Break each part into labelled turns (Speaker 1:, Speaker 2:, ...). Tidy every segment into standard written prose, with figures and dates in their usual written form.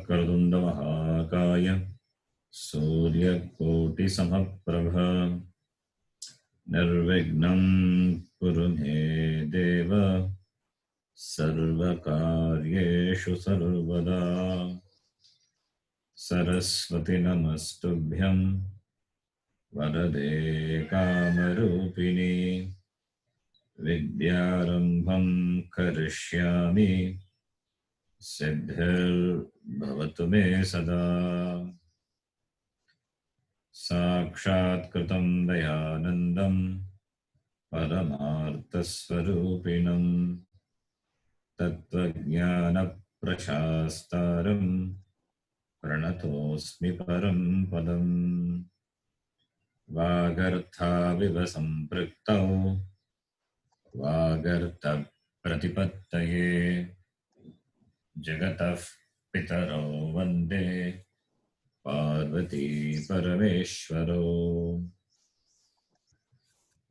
Speaker 1: वक्रतुण्ड महाकाय सूर्यकोटिसमप्रभ निर्विघ्नं कुरु मे देव सर्वकार्येषु सर्वदा। सरस्वती नमस्तुभ्यं वरदे कामरूपिणी विद्यारम्भं करिष्यामि सिद्धिर्भवतु मे सदा। साक्षात्कृतं दयानन्दं परमार्थस्वरूपिणं तत्त्वज्ञानप्रशास्तारं प्रणतोऽस्मि परं पदम्। वागर्थाविव सम्पृक्तौ वागर्थप्रतिपत्तये जगतः पितरौ वन्दे पार्वती परमेश्वरौ।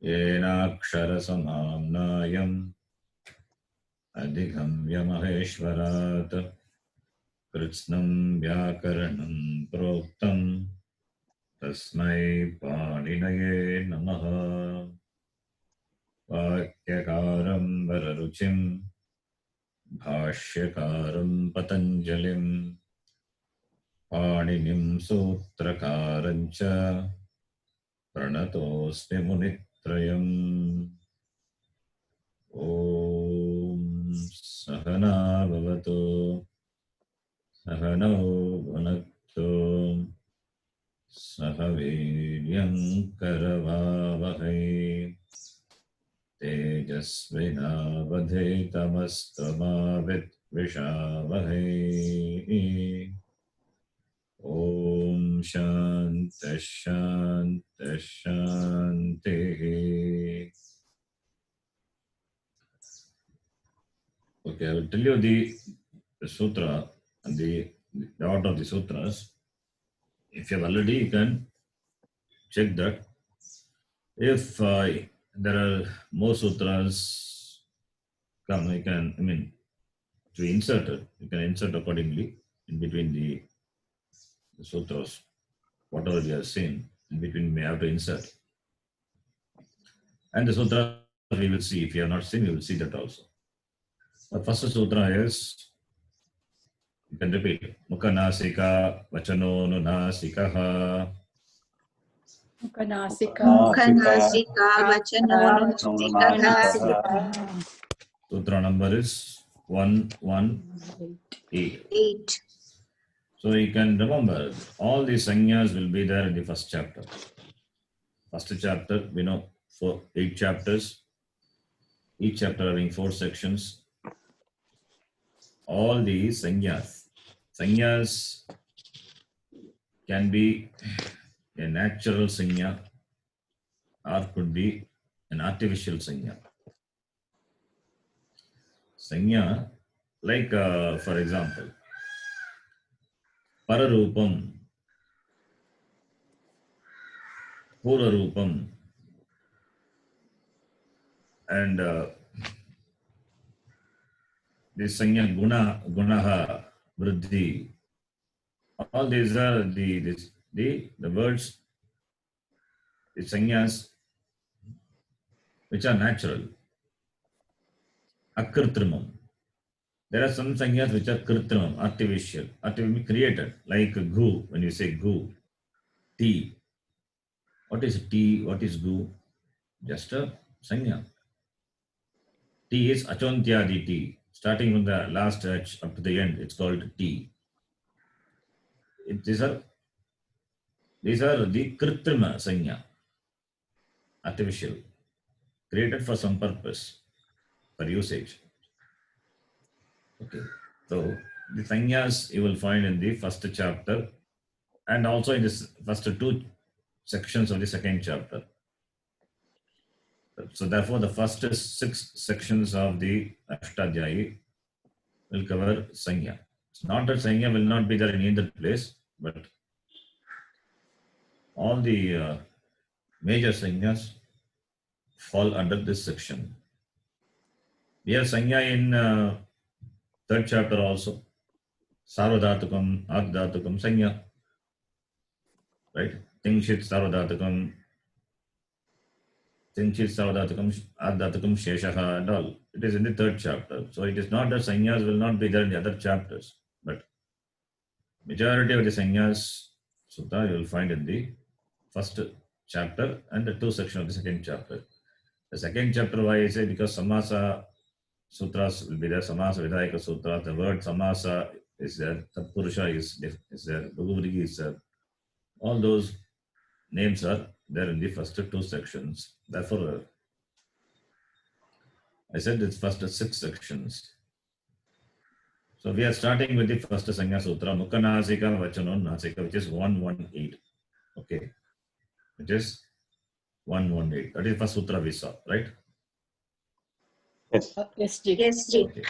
Speaker 1: येनाक्षरसमाम्नायम् अधिगम्य महेश्वरात् कृत्स्नं व्याकरणं प्रोक्तं तस्मै पाणिनये नमः। वाक्यकारं वररुचिं भाष्यकारं पतञ्जलिं पाणिनिं सूत्रकारं च प्रणतोऽस्मि मुनित्रयम्। ॐ सहना भवतु सहनौ भुनक्तु सह वीर्यं करवावहै तेजस्विनावधीतमस्तु मा विद्विषावहै। ॐ शान्तिः शान्तिः शान्तिः। Okay, I will tell you the sutra and the order of the sutras. If you have already, you can check that. If there are more sutras come, you can, to insert it, you can insert accordingly in between the sutras. Whatever you have seen, in between you may have to insert. And the sutra we will see. If you have not seen, you will see that also. The first sutra is, you can repeat, Mukhanasika Vachano Nunasikaha.
Speaker 2: Mukhanasika Vachanonunasikah.
Speaker 1: Sutra number is 118.
Speaker 2: 8.
Speaker 1: So you can remember, all these sanyas will be there in the first chapter. First chapter, we know, 8 chapters, each chapter having 4 sections. All these sanyas can be a natural sanya or could be an artificial sanya. Sanya, like for example, Pararupam, Purarupam, and this sanya gunaha, vriddhi. All these are the words, the sanyas which are natural. Akritrimam. There are some sanyas which are kritrimam, artificial created, like gu, when you say gu, tea. What is tea? What is gu? Just a sanya. Tea is achontyadi tea. Starting from the last H up to the end, it's called tea. These are the kritrima sanya, artificial, created for some purpose, for usage. Okay, so the sanyas you will find in the first chapter and also in the first 2 sections of the second chapter. So therefore, the first 6 sections of the Ashtadhyayi will cover sanya. It's not that sanya will not be there in either place, but all the major sanyas fall under this section. We have sanya in 3rd chapter also. Sarvadhatukam, Ardhatukam, Sanya. Right? Tingshit Sarvadhatukam, Tingshit Sarvadhatukam, Ardhatukam, Sheshaha, and all. It is in the third chapter. So it is not that Sanyas will not be there in the other chapters. But majority of the Sanyas Sutta you will find in the first chapter and the two sections of the second chapter. The second chapter, why I say, because Samasa Sutras will be there, Samasa Vidayaka Sutra, the word Samasa is there, Tatpurusha is there, Bhagavadgita is there. All those names are there in the first two sections. Therefore, I said it's first 6 sections. So we are starting with the first Sanya Sutra, Mukha Nasika Vachanon Nasika, which is 118. Okay. Which is 118. That is the first sutra we saw, right?
Speaker 3: Yes.
Speaker 2: Yes, Ji.
Speaker 4: Yes, Ji.
Speaker 1: Okay.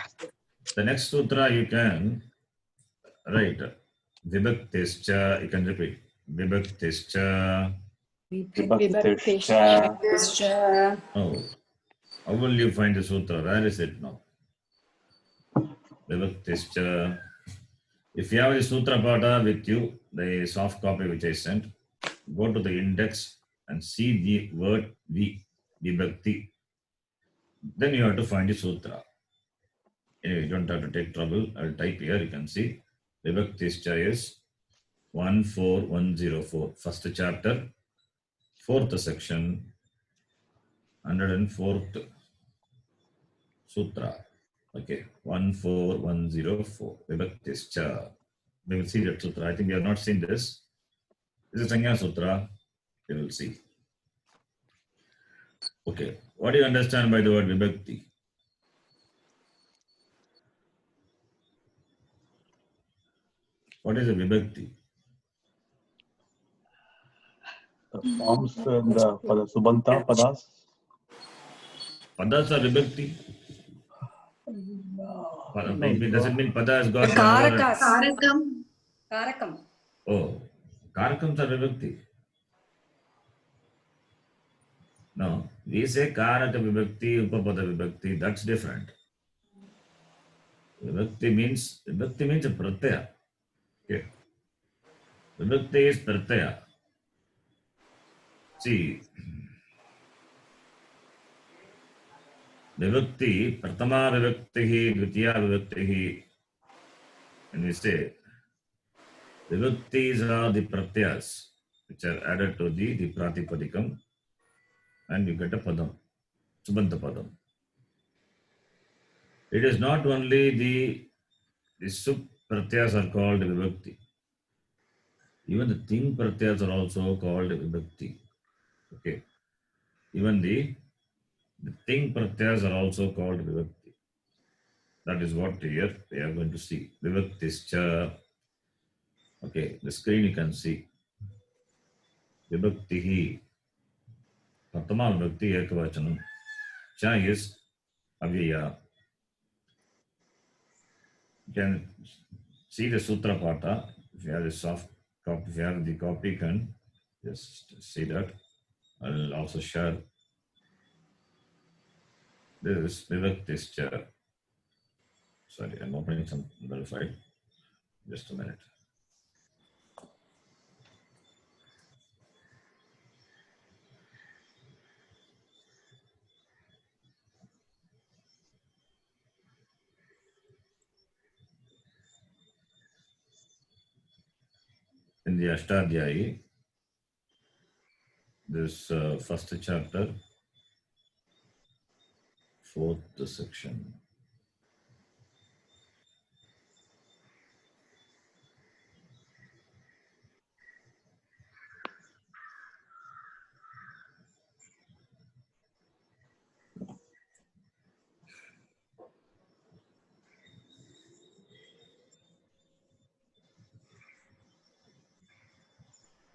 Speaker 1: The next sutra you can write Vibhaktischa, you can repeat. Vibhaktischa.
Speaker 3: Vibhaktischa.
Speaker 1: Oh, how will you find the sutra? Where is it now? Vibhaktischa. If you have the sutra pada with you, the soft copy which I sent, go to the index and see the word Vibhakti. Then you have to find the sutra. Anyway, you don't have to take trouble. I'll type here. You can see Vibhaktischa is 14104. First chapter, 4th section, 104th sutra. Okay, 14104. Vibhaktischa. We will see that sutra. I think we have not seen this. This is Sanya Sutra. We will see. Okay, what do you understand by the word Vibhakti? What is a Vibhakti?
Speaker 3: The forms and the Subanta Padas.
Speaker 1: Padas are Vibhakti? Does it mean Pada has got
Speaker 4: Karakas.
Speaker 2: Karakam.
Speaker 1: Oh, Karakams are Vibhakti. No, we say Karaka Vibhakti, Upapada Vibhakti, that's different. Vibhakti means a pratyaya. Okay. Vibhakti is pratyaya. See, Vibhakti, Pratama Vibhakti, Dvitiya Vibhakti, when we say, Vibhaktis are the pratyas which are added to the Pratipadikam and you get a Padam, Subanta Padam. It is not only the Sub pratyas are called Vibhakti. Even the Ting pratyas are also called Vibhakti. Okay. Even the Ting pratyas are also called Vibhakti. That is what here we are going to see. Vibhaktischa. Okay, the screen you can see. Vibhaktihi. Pratama Vibhakti Ekavachanam. Cha is Avyaya. You can see the Sutra Pata. If you have the soft copy, if you have the copy, you can just see that. I'll also share this Vibhaktischa. Sorry, I'm opening some other file. Just a minute. In the Ashtadhyayi, this first chapter, 4th section.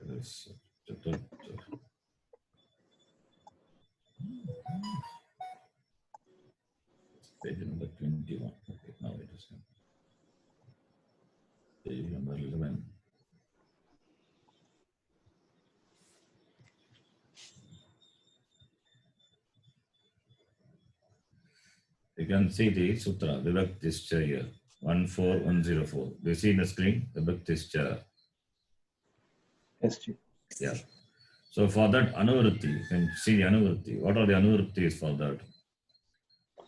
Speaker 1: This chapter, page number 21. Okay, now it is page number 11. You can see the sutra, Vibhaktischa here. 14104. Do you see in the screen? Vibhaktischa.
Speaker 3: Yes, Chief.
Speaker 1: Yeah. So for that anuvritti, you can see the anuvritti. What are the anuvrittis for that?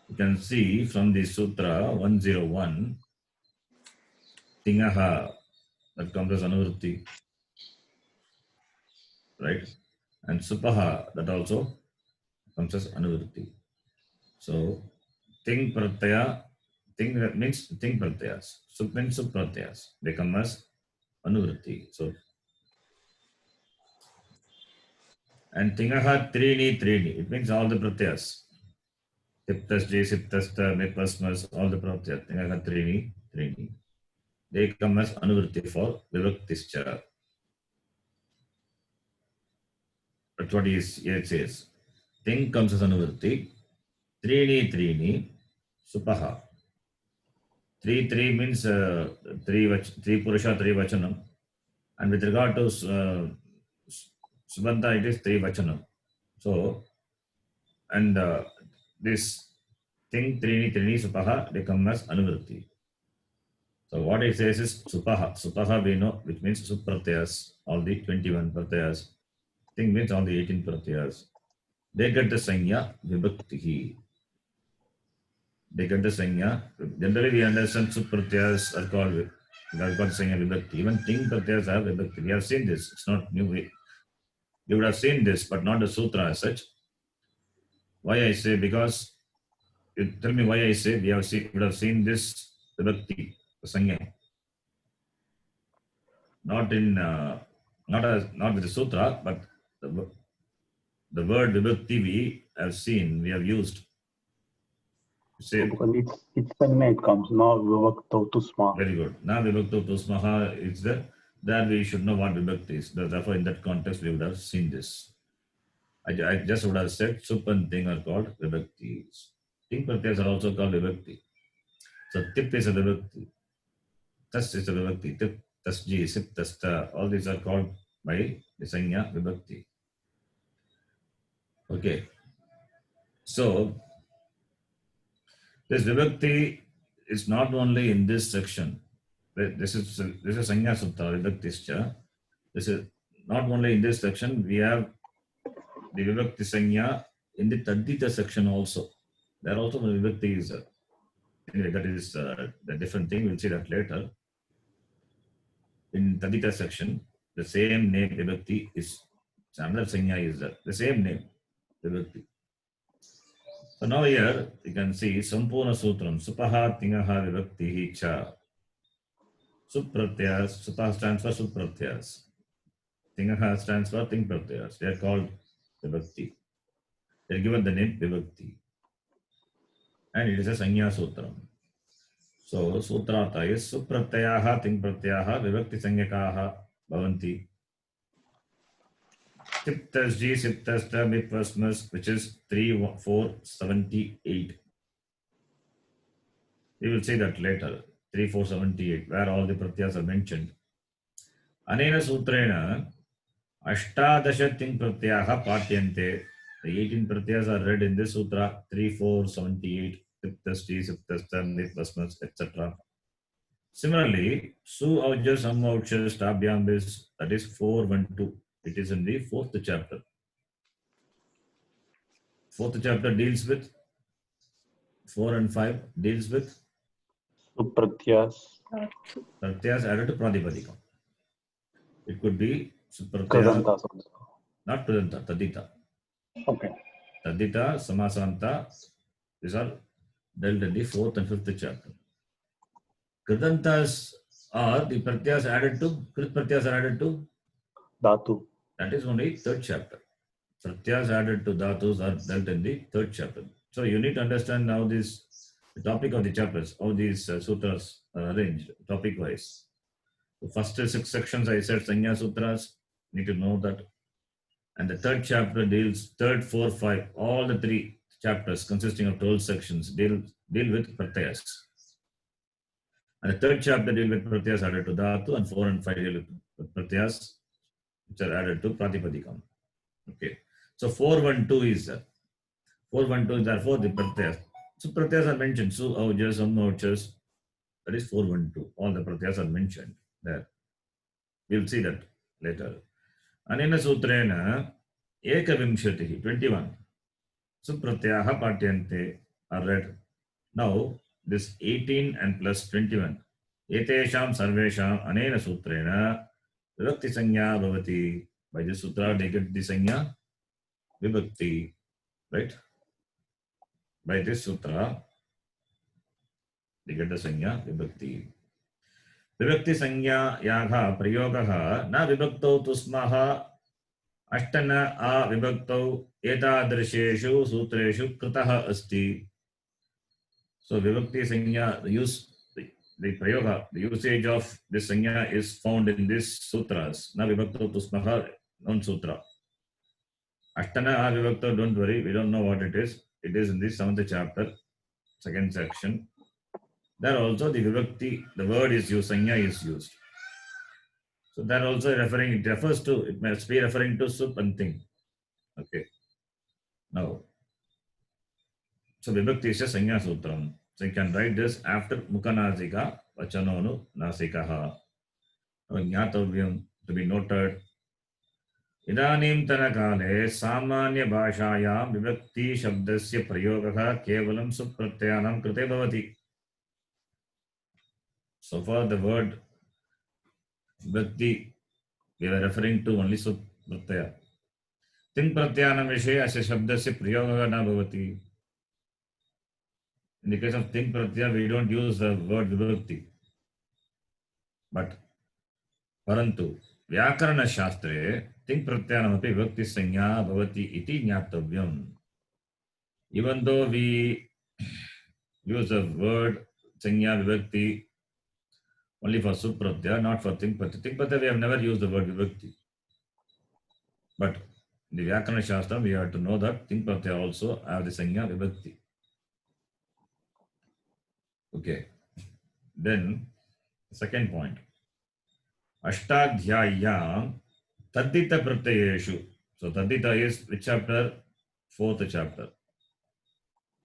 Speaker 1: You can see from the Sutra 101, Tingaha, that comes as anuvritti, right? And Supaha, that also comes as anuvritti. So, Ting Pratyaya, Ting means Ting Pratyayas. Sup means Sup Pratyayas. They come as anuvritti. So, and Tingaha Trini Trini, it means all the Pratyayas. Siptas, J, Siptasta, Mipasmas, all the Pratyayas. Tingaha Trini Trini. They come as anuvritti for Vibhaktischa. That's what it says. Ting comes as anuvritti. Trini Trini, Supaha. Three means three Purusha, three Vachanam. And with regard to Subanta, it is three Vachanam. So, and this thing, Trini Supaha, they come as anuvritti. So, what it says is Supaha. Supaha we know, which means Supratyas, all the 21 Pratyas. Thing means all the 18 Pratyas. They get the Sanya Vibhaktihi. They get the Sanya. Generally, we understand Supratyas are called Sanya Vibhakti. Even Ting Pratyas have Vibhakti. We have seen this. It's not new. You would have seen this, but not the Sutra as such. Why I say? Because you tell me why I say we would have seen this Vibhakti, the Sanya. Not with the Sutra, but the word Vibhakti we have used. Say,
Speaker 3: Because it's when it comes now, Vivakto Tusma.
Speaker 1: very good. Now Vibhakto Tusmaha is there. That we should know what Vibhakti is. Therefore, in that context, we would have seen this. I just would have said Sup and Ting are called Vibhaktis. Ting Pratyas are also called Vibhakti. So Tip is a Vibhakti. Tas is a Vibhakti. Tip, Tasji, Sip, Tasta. All these are called by the Sanya Vibhakti. Okay. So this Vibhakti is not only in this section. This is Sanya Sutra, Vibhaktischa. This is not only in this section, we have the Vibhakti Sanya in the Tadita section also. There also the Vibhakti is anyway, that is the different thing. We'll see that later. In Tadita section, the same name Vibhakti is another Sanya is there. The same name Vibhakti. So now here you can see Sampurna Sutram, Supaha Tingaha Vibhakti Cha. Supratyas, Supaha stands for Supratyas. Tingaha stands for Ting Pratyas. They are called Vibhakti. They are given the name Vibhakti. And it is a Sanya Sutram. So Sutrata is Supratyaha, Ting Pratyaha, Vibhakti Sanyakaha Bhavanti. Tiptas G, Siptasta, Mipasmas, which is 3478. We will see that later. 3478, where all the pratyas are mentioned. Anena Sutrena, Ashtadasha Ting Pratyaha Patyante. The 18 pratyas are read in this sutra 3478. Tiptas G, Siptasta, Mipasmas, etc. Similarly, Su Aujas Amauchas Tabhyambis, that is 412. It is in the fourth chapter. Fourth chapter deals with 4 and 5 deals with
Speaker 3: Supratyas.
Speaker 1: Pratyas added to Pradipadikam. It could be Supratyas,
Speaker 3: Kadantas also.
Speaker 1: not Pradanta, Tadita.
Speaker 3: Okay.
Speaker 1: Tadita, Samasanta, these are dealt in the fourth and fifth chapter. Kritantas are the Pratyas added to, Krit Pratyas are added to,
Speaker 3: Dhatu.
Speaker 1: that is only third chapter. Pratyas added to Dhatus are dealt in the third chapter. So you need to understand now this, the topic of the chapters, how these sutras are arranged, topic wise. The first 6 sections I said Sanya Sutras, need to know that. And the third chapter deals, third, 4, 5, all the 3 chapters consisting of 12 sections deal with Pratyas. And the third chapter deal with Pratyas added to Dhatu, and 4 and 5 deal with Pratyas which are added to Pratipadikam. Okay. So 412 is that. 412 is therefore the Pratyas. So Pratyas are mentioned. Su, Aujas, Amauchas, That is 412. All the pratyas are mentioned there. We'll see that later. Anena sutrena ekavimshatih, 21. Supratyaha patyante are read. Now, this 18 and plus 21. Etesham sarvesham anena sutrena vibhakti sanya bhavati. By this sutra, they get the sanya vibhakti, right? By this sutra, they get the sanya vibhakti. Vibhakti sanya yaha prayogaha na vibhaktau tusmaha ashtana a vibhaktau etadrisheshu sutreshu kritaha asti. So vibhakti sanya, the prayoga, the usage of this sanya is found in these sutras. Na vibhakto tusmaha, non sutra. Ashtana avivakta, don't worry, we don't know what it is. It is in the 7th chapter, 2nd section. There also the vibhakti, the word is used, sanya is used. So that also it refers to, it must be referring to sup and thing. Okay. Now, so vibhakti is a sanya sutram. So you can write this after mukhanasika, vachanonu nasikaha. Jnatavyam, to be noted. इदानीन्तनकाले सामान्यभाषायां विभक्तिशब्दस्य प्रयोगः केवलं सुप्रत्ययानां कृते भवति. So far the word vibhakti, we are referring to only supratyaya. तिङ् प्रत्ययानां विषये अस्य शब्दस्य प्रयोगः न भवति. In the case of तिङ् pratyaya, we don't use the word vibhakti. But परन्तु व्याकरणशास्त्रे तिङ् प्रत्ययानमपि विभक्ति संज्ञा भवति इति ज्ञातव्यम्. Even though we use the word sanya vibhakti only for supratyaya, not for tiṅ pratyaya. Tiṅ pratyaya we have never used the word vibhakti. But in the Vyakarana Shastra we have to know that tiṅ pratyaya also have the sanya vibhakti. Okay. Then second point. Ashtadhyayam Tadita pratyayeshu. So Tadita is which chapter? 4th chapter.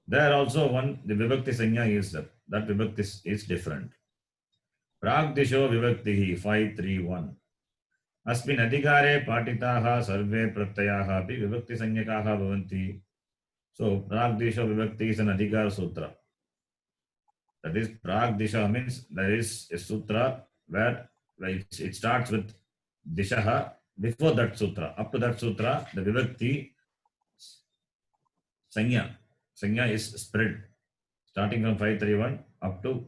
Speaker 1: There also the vibhakti sanya is that vibhakti is different. Pragdisho vibhaktihi 531. Asmin adhikare patitaha sarve pratyayaha api vibhakti sanyakaha bhavanti. So Pragdisho vibhakti is an adhikara sutra. That is Pragdisha means there is a sutra where it starts with dishaha. Before that sutra, up to that sutra, the vibhakti sanya is spread starting from 531 up to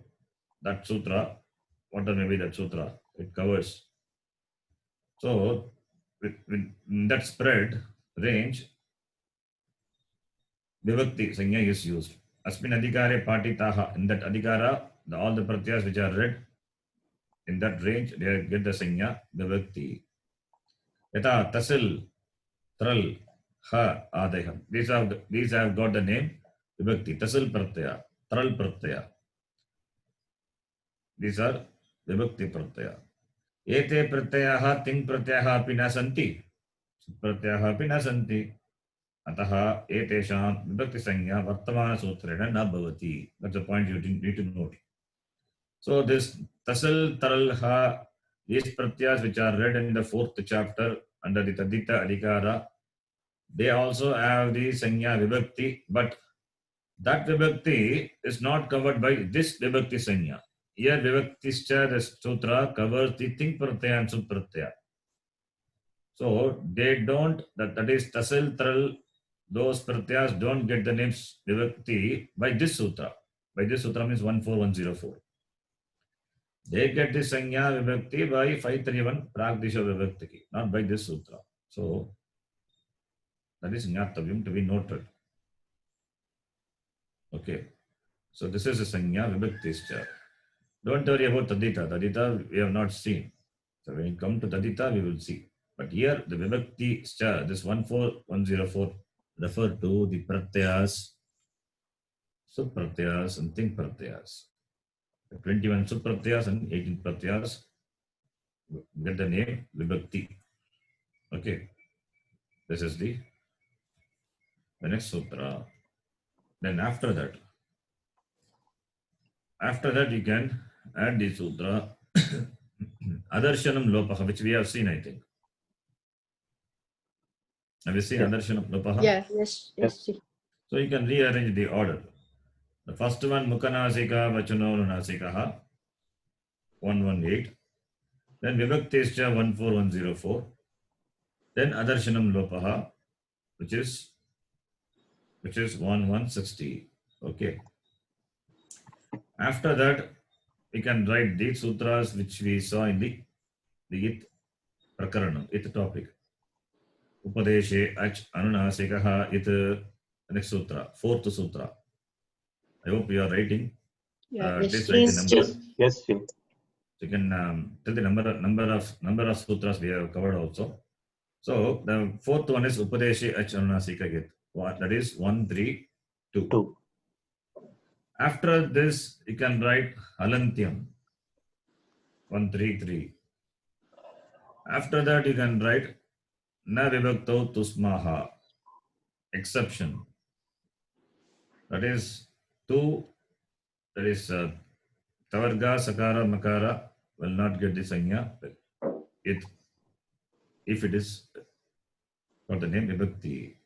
Speaker 1: that sutra, whatever may be that sutra, it covers. So in that spread range, vibhakti sanya is used. Asmin adhikare patitaha, in that adhikara, all the pratyas which are read in that range, they get the sanya vibhakti. Yata tasil, tral, ha, adayam. These have got the name vibhakti. Tasil pratyaya, tral pratyaya. These are vibhakti pratyaya. Ete pratyayaha tiṅ pratyayaha api na santi. Pratyayaha api na santi. Ataha etesham vibhakti sanya vartamana sutrena na bhavati. That's the point you need to note. So this tasil, taral, ha, these pratyas which are read in the 4th chapter under the Tadita Adhikara, they also have the sanya vibhakti, but that vibhakti is not covered by this vibhakti sanya. Here vibhaktischa, the sutra covers the tiṅ pratyaya and sup pratyaya. So they don't, that is tasil, taral, those pratyas don't get the names vibhakti by this sutra. By this sutra means 14104. They get the sanya vibhakti by 531 pragdisha vibhakti, not by this sutra. So that is jnatavyam, to be noted. Okay. So this is a sanya vibhaktischa. Don't worry about Tadita. Tadita we have not seen. So when you come to Tadita, we will see. But here the vibhaktischa, this 14104 refer to the pratyas, supratyas and tiṅ pratyas. 21 supratyas and 18 pratyas get the name vibhakti. Okay. This is the next sutra. Then after that you can add the sutra. Adarshanam lopaha, which we have seen, I think. Have you seen
Speaker 3: Yes.
Speaker 1: Adarshanam lopaha?
Speaker 4: Yeah, yes, yes.
Speaker 1: So you can rearrange the order. The first one, Mukhanasika Vachano Nunasikaha, 118. Then Vibhaktischa 14104. Then Adarshanam lopaha, which is 1160. Okay. After that, we can write the sutras which we saw in the it prakaranam, it topic. Upadeshe ach anunasikaha it next sutra, fourth sutra. I hope you are writing.
Speaker 4: Yeah,
Speaker 1: Please
Speaker 4: yes.
Speaker 1: write the
Speaker 5: Yes,
Speaker 1: number.
Speaker 3: Yes, yes, Chief.
Speaker 1: So you can tell the number of sutras we have covered also. So the fourth one is Upadeshe ach anunasika it. That is 132.
Speaker 3: 2.
Speaker 1: After this, you can write Halantyam 133. After that, you can write Na vibhakto tusmaha, exception. That is 2. That is tavarga, sakara, makara will not get the sanya. If it is for the name vibhakti.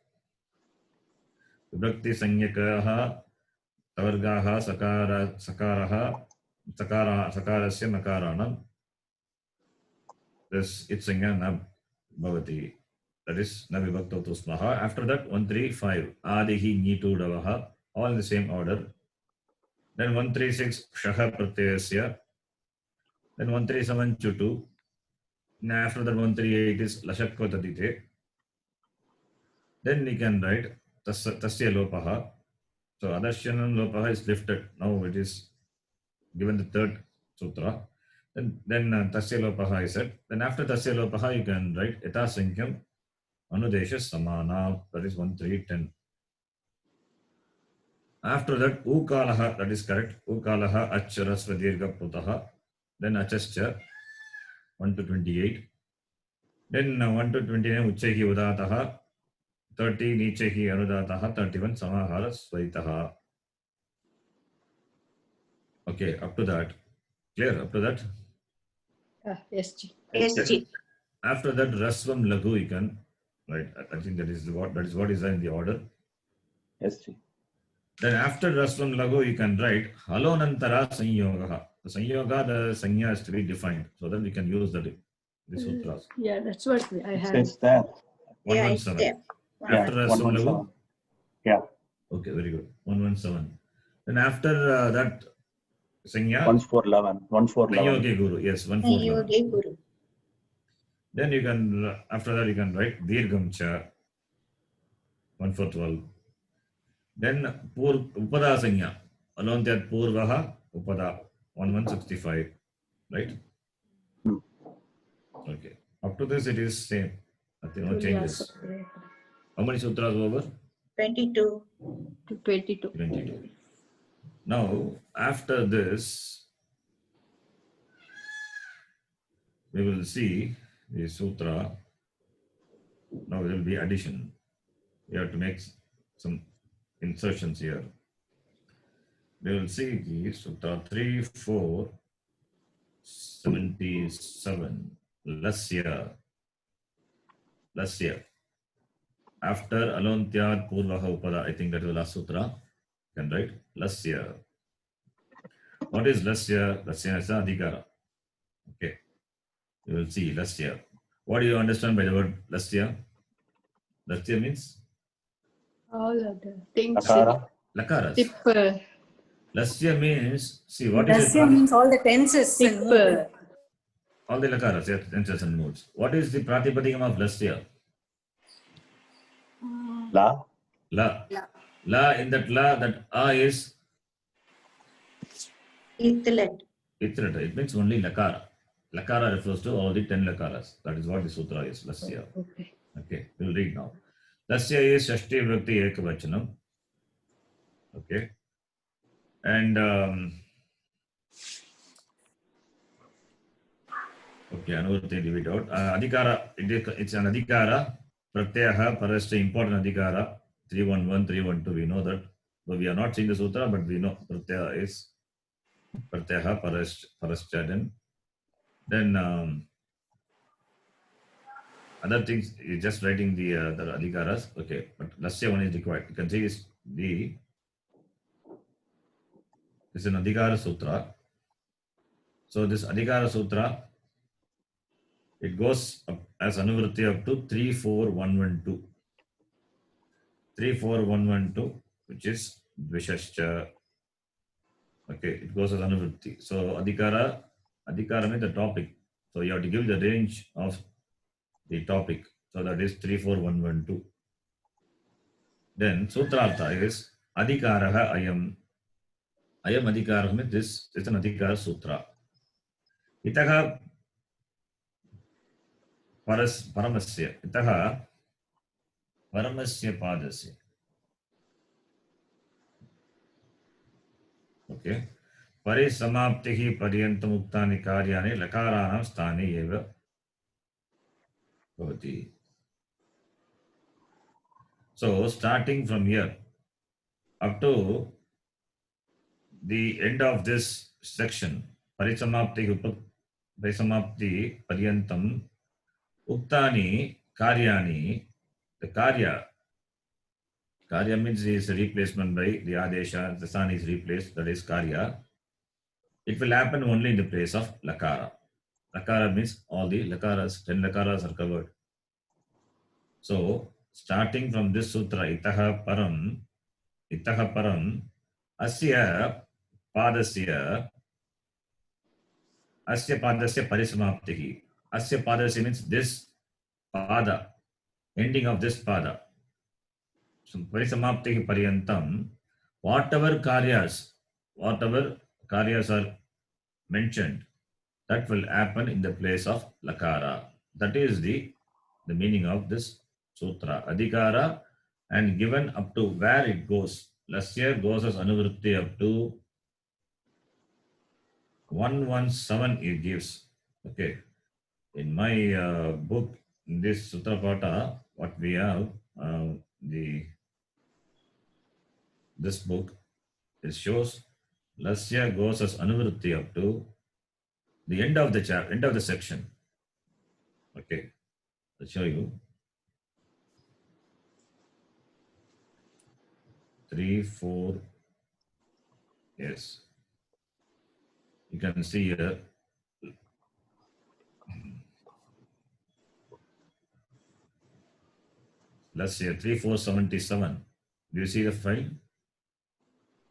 Speaker 1: Vibhakti sanyakaha, tavargaha, sakarasya makaranam. This it sanya na bhavati. That is na vibhakto tusmaha. After that, 135 adihi nitu davaha, all in the same order. Then 136 shaha pratyayasya. Then 137 chutu. And after that 138 is lashakva tadite. Then you can write tasya lopaha. So Adarshanam lopaha is lifted. Now it is given the third sutra. Then tasya lopaha is said. Then after tasya lopaha you can write yata sankham anudesha samana. That is 1310. After that ukalaha, that is correct. Ukalaha acharasva dirgha putaha. Then achascha 1 to 28. Then 1 to 29 uchehi udataha. 30 nichehi anudataha. 31 samahara svaitaha. Okay, up to that. Clear? Up to that?
Speaker 4: Yes, Chief.
Speaker 5: yes, Chief.
Speaker 1: After that, rasvam lagu you can, right? I think that is what is in the order.
Speaker 3: Yes, Chief.
Speaker 1: Then after rasvam lagu you can write halonantara sanyogaha. The sanyoga, the sanya has to be defined so that we can use the sutras.
Speaker 4: Yeah, that's what I
Speaker 3: It
Speaker 4: have.
Speaker 3: says that.
Speaker 5: Yeah, it's
Speaker 1: 117.
Speaker 5: there.
Speaker 1: After
Speaker 3: Yeah,
Speaker 1: rasvam lagu?
Speaker 3: 117. Yeah.
Speaker 1: Okay, very good. 117. Then after that sanya,
Speaker 3: 1411. 1411.
Speaker 1: sanyoge guru. Yes, 1411.
Speaker 5: Yogi Guru.
Speaker 1: Then you can, after that you can write dirgham cha 1412. Then upada sanya, along that purvaha upada 1165, right?
Speaker 3: Hmm.
Speaker 1: Okay. Up to this it is same. Nothing, no
Speaker 4: Yes,
Speaker 1: changes. How many sutras over?
Speaker 5: 22.
Speaker 4: to 22.
Speaker 1: 22. Now after this, we will see the sutra. Now there will be addition. We have to make some insertions here. We will see the sutra 3477. Lasya. After alontyad purvaha upada, I think that is the last sutra. You can write lasya. What is lasya? Lasya is adhikara. Okay. You will see lasya. What do you understand by the word lasya? Lasya means
Speaker 4: All of the things.
Speaker 3: Akara.
Speaker 1: lakaras.
Speaker 4: Tip,
Speaker 1: Lasya means, see what is
Speaker 2: Lasya
Speaker 1: it?
Speaker 2: means all the tenses.
Speaker 4: tip,
Speaker 1: All the lakaras, yes, tenses and moods. What is the pratipadikam of lasya?
Speaker 3: La.
Speaker 1: La. La, in that la, that a is
Speaker 5: Ithlet.
Speaker 1: itrata. It means only lakara. Lakara refers to all the 10 lakaras. That is what the sutra is, lasya.
Speaker 4: okay.
Speaker 1: Okay, we'll read now. Lasya is Shashti Vibhakti Ekavachanam. Okay. And okay, Anurti, leave it out. Adhikara, it's an adhikara. Pratyaha, parashta, important adhikara. 311, 312, we know that. But we are not seeing the sutra, but we know Pratyaha is Pratyaha parascha. Then other things is just writing the adhikaras. Okay, but lasya one is required. You can see this is an adhikara sutra. So this adhikara sutra, it goes up as anuvritti up to 34112. 34112, which is dvishascha. Okay, it goes as anuvritti. So adhikara means the topic. So you have to give the range of the topic. So that is 34112. Then sutrartha is adhikaraha ayam. Ayam adhikaraha means this is an adhikara sutra. Itaha paramasya. Itaha paramasya padasya. Okay. Parisamaptihi paryantam uktani karyani lakaranam sthane eva bhavati. So starting from here up to the end of this section, parisamapti paryantam uktani karyani, the karya means is a replacement by the adesha, the sun is replaced, that is karya. It will happen only in the place of lakara. Lakara means all the lakaras, 10 lakaras are covered. So starting from this sutra, itaha param, asya padasya parisamaptihi. Asya padasya means this pada, ending of this pada. So parisamaptihi paryantam, whatever karyas are mentioned, that will happen in the place of lakara. That is the meaning of this sutra. Adhikara, and given up to where it goes. Lasya goes as anuvritti up to 117 it gives. Okay. In my book, in this Sutra Pata, what we have, this book, it shows Lasya goes as anuvritti up to the end of the chapter, end of the section. Okay. I'll show you. 3, 4. Yes. You can see here. Let's say 3477. Do you see the file?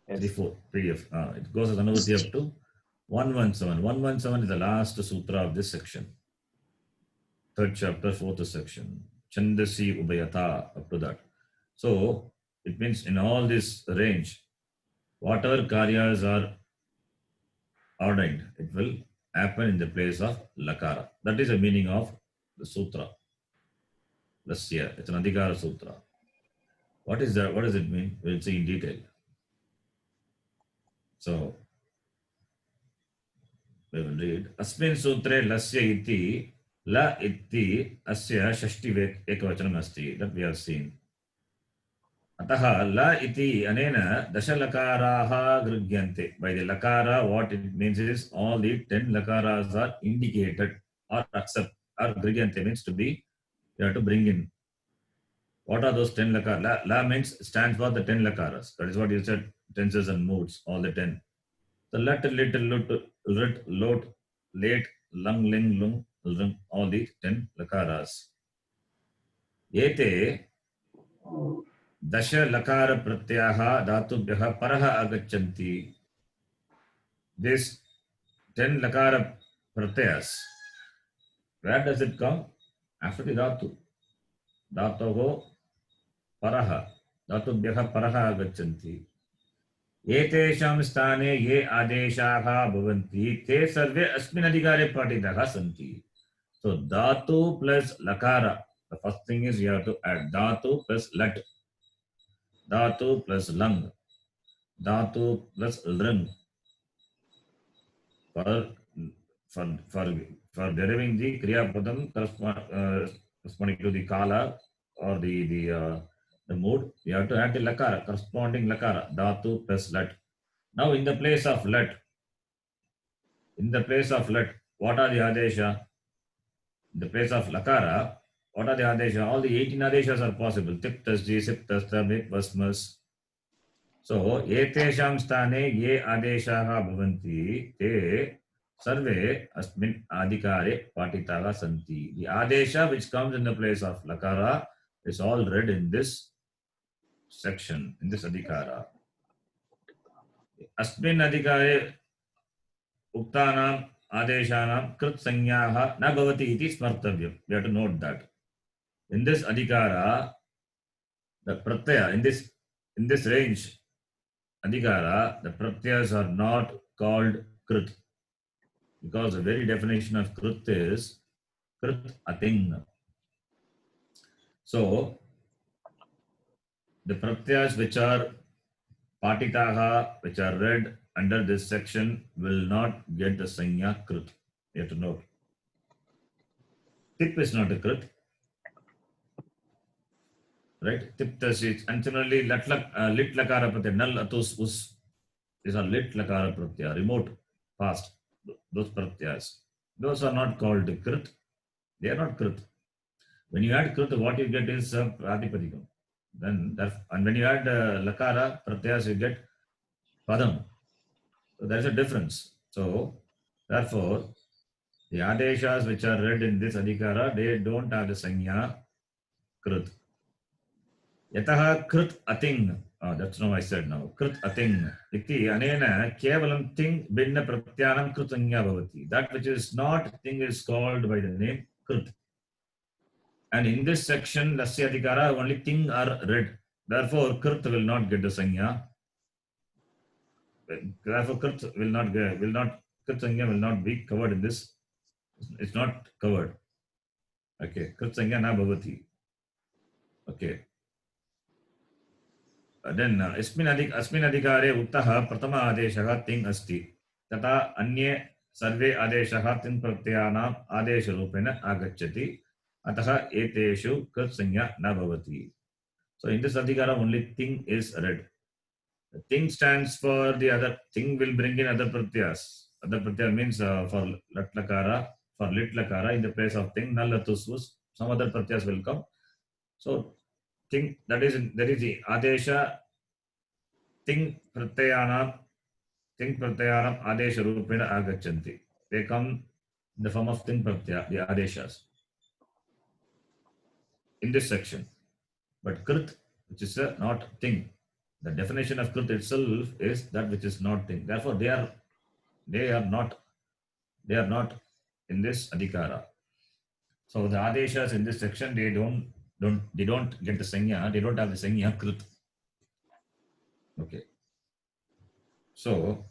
Speaker 3: Yes.
Speaker 1: 34 PDF. It goes as anuvritti up to 117. 117 is the last sutra of this section. 3rd chapter, 4th section. Chandasi Ubayata, up to that. So it means in all this range, whatever karyas are ordained, it will happen in the place of lakara. That is the meaning of the sutra. Lasya. It's an adhikara sutra. What is that? What does it mean? We'll see in detail. So we will read. Asmin sutre lasya iti la iti asya shashti ekavachanam asti. That we have seen. Ataha la iti anena dashalakaraha gryhyante. By the lakara, what it means is all the 10 lakaras are indicated or accept, or gryhyante means to be, you have to bring in. What are those 10 lakaras? La means stands for the 10 lakaras. That is what you said, tenses and moods, all the 10. So lat, lit, lut, lot, late, lung, ling, lung, lung, all the 10 lakaras. Ete Dasha lakara pratyaha dhatubhyaha paraha agachanti. This 10 lakara pratyas, where does it come? After the dhatu. Dhatoho paraha. Dhatubhyaha paraha agachanti. Etesham sthane ye adeshaha bhavanti te sarve asmin adhikare patitaha santi. So dhatu plus lakara. The first thing is you have to add dhatu plus lat. Dhatu plus lang. Dhatu plus lrang. For deriving the kriya padam corresponding to the kala or the mood, you have to add the lakara, corresponding lakara, dhatu plus lat. Now in the place of lat, In the place of let, what are the adesha? In the place of lakara, what are the adesha? All the 18 adeshas are possible. Tip, tasji, sip, tasta, mip, vasmas. So, etesham sthane ye adeshaha bhavanti, te sarve asmin adhikare patitaha santi. The adesha which comes in the place of lakara is all read in this section, in this adhikara. Asmin adhikare uktanam adeshanam krit sanyaha na bhavati iti smartavyam. We have to note that. In this adhikara, the pratyaya, in this range, adhikara, the pratyas are not called krit. Because the very definition of krit is krit ating. So, the pratyas which are patitaha, which are read under this section, will not get the sanya krit. You have to note. Tip is not a krit. Right? Tip is, and similarly, lit lakara pratyaya, nal, atus, us. These are lit lakara pratyaya, remote, past. Those pratyas. Those are not called krit. They are not krit. When you add krit, what you get is pratipadikam. Then, and when you add lakara pratyas, you get padam. So there is a difference. So, therefore, the adeshas which are read in this adhikara, they don't have the sanya krit. Yataha krit ating. That's now I said now. Krit ating. Iti anena kevalam ting binna pratyanam krit sanya bhavati. That which is not thing is called by the name krit. And in this section, lasya adhikara, only ting are read. Therefore, krit will not get the sanya. Therefore, krit sanya will not be covered in this. It's not covered. Okay. Krit sanya na bhavati. Okay. Then asmin adhikare uttaha pratama adeshaha ting asti. Tata anye sarve adeshaha ting pratyanam adesha rupena agacchati. Ataha eteshu krit sanya na bhavati. So in this adhikara only ting is read. The ting stands for the other. Ting will bring in other pratyas. Other pratyas means for lat lakara, for lit lakara in the place of ting, nal atus us, some other pratyas will come. So ting, that is the adesha ting pratyayanam adesha rupena agachanti. They come in the form of ting pratyaya, the adeshas in this section. But krit, which is not ting, the definition of krit itself is that which is not ting. Therefore, they are not in this adhikara. So the adeshas in this section, they don't get the sanya. They don't have the sanya krit. Okay. So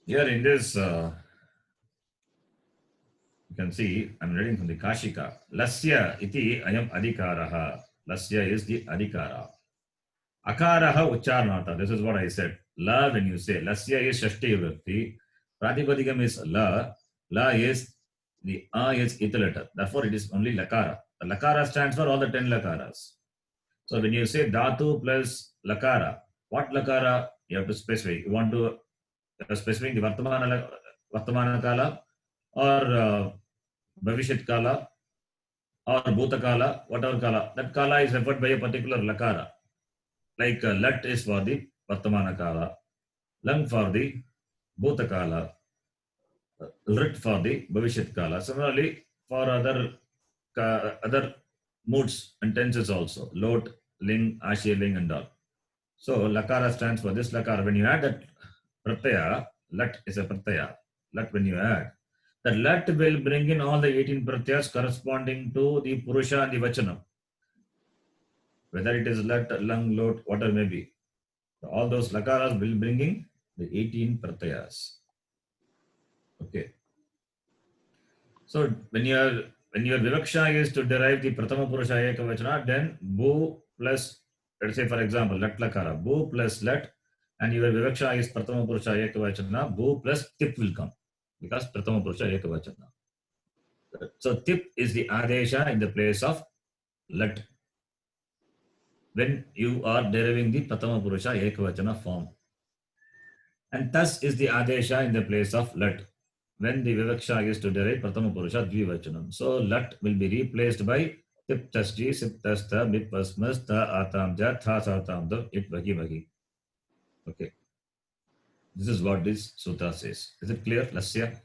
Speaker 1: here in this, you can see, I'm reading from the Kashika. Lasya iti ayam adhikaraha. Lasya is the adhikara. Akaraha ucharnata. This is what I said. La, when you say, lasya is shashti vibhakti. Pratipadikam is la. La is the a is ita letter. Therefore, it is only lakara. The lakara stands for all the 10 lakaras. So when you say dhatu plus lakara, what lakara you have to specify? You want to specify the vartamana kala or bhavishyat kala or bhuta kala, whatever kala. That kala is referred by a particular lakara. Like lat is for the vartamana kala, lang for the bhuta kala, rit for the bhavishyat kala. Similarly, for other moods and tenses also, lot, ling, ashya, ling, and all. So lakara stands for this lakara. When you add that pratyaya, lat is a pratyaya. Lat when you add, that lat will bring in all the 18 pratyas corresponding to the purusha and the vachana. Whether it is lat, lang, lot, whatever may be. So all those lakaras will bring in the 18 pratyas. Okay. So when your vivaksha is to derive the pratama purusha ekavachana, then bu plus, let's say for example, lat lakara, bu plus lat, and your vivaksha is pratama purusha ekavachana, bu plus tip will come because pratama purusha ekavachana. So tip is the adesha in the place of lat when you are deriving the pratama purusha ekavachana form. And thus is the Adesha in the place of Lat. When the Vivaksha is to derive Pratama Purusha Dvivachanam. So Lat will be replaced by Tiptasji, Siptasta, Mitpasmas, Ta Atamja, Tha Satamdam, It Vagi Vagi. Okay. This is what this sutra says. Is it clear? Lasya?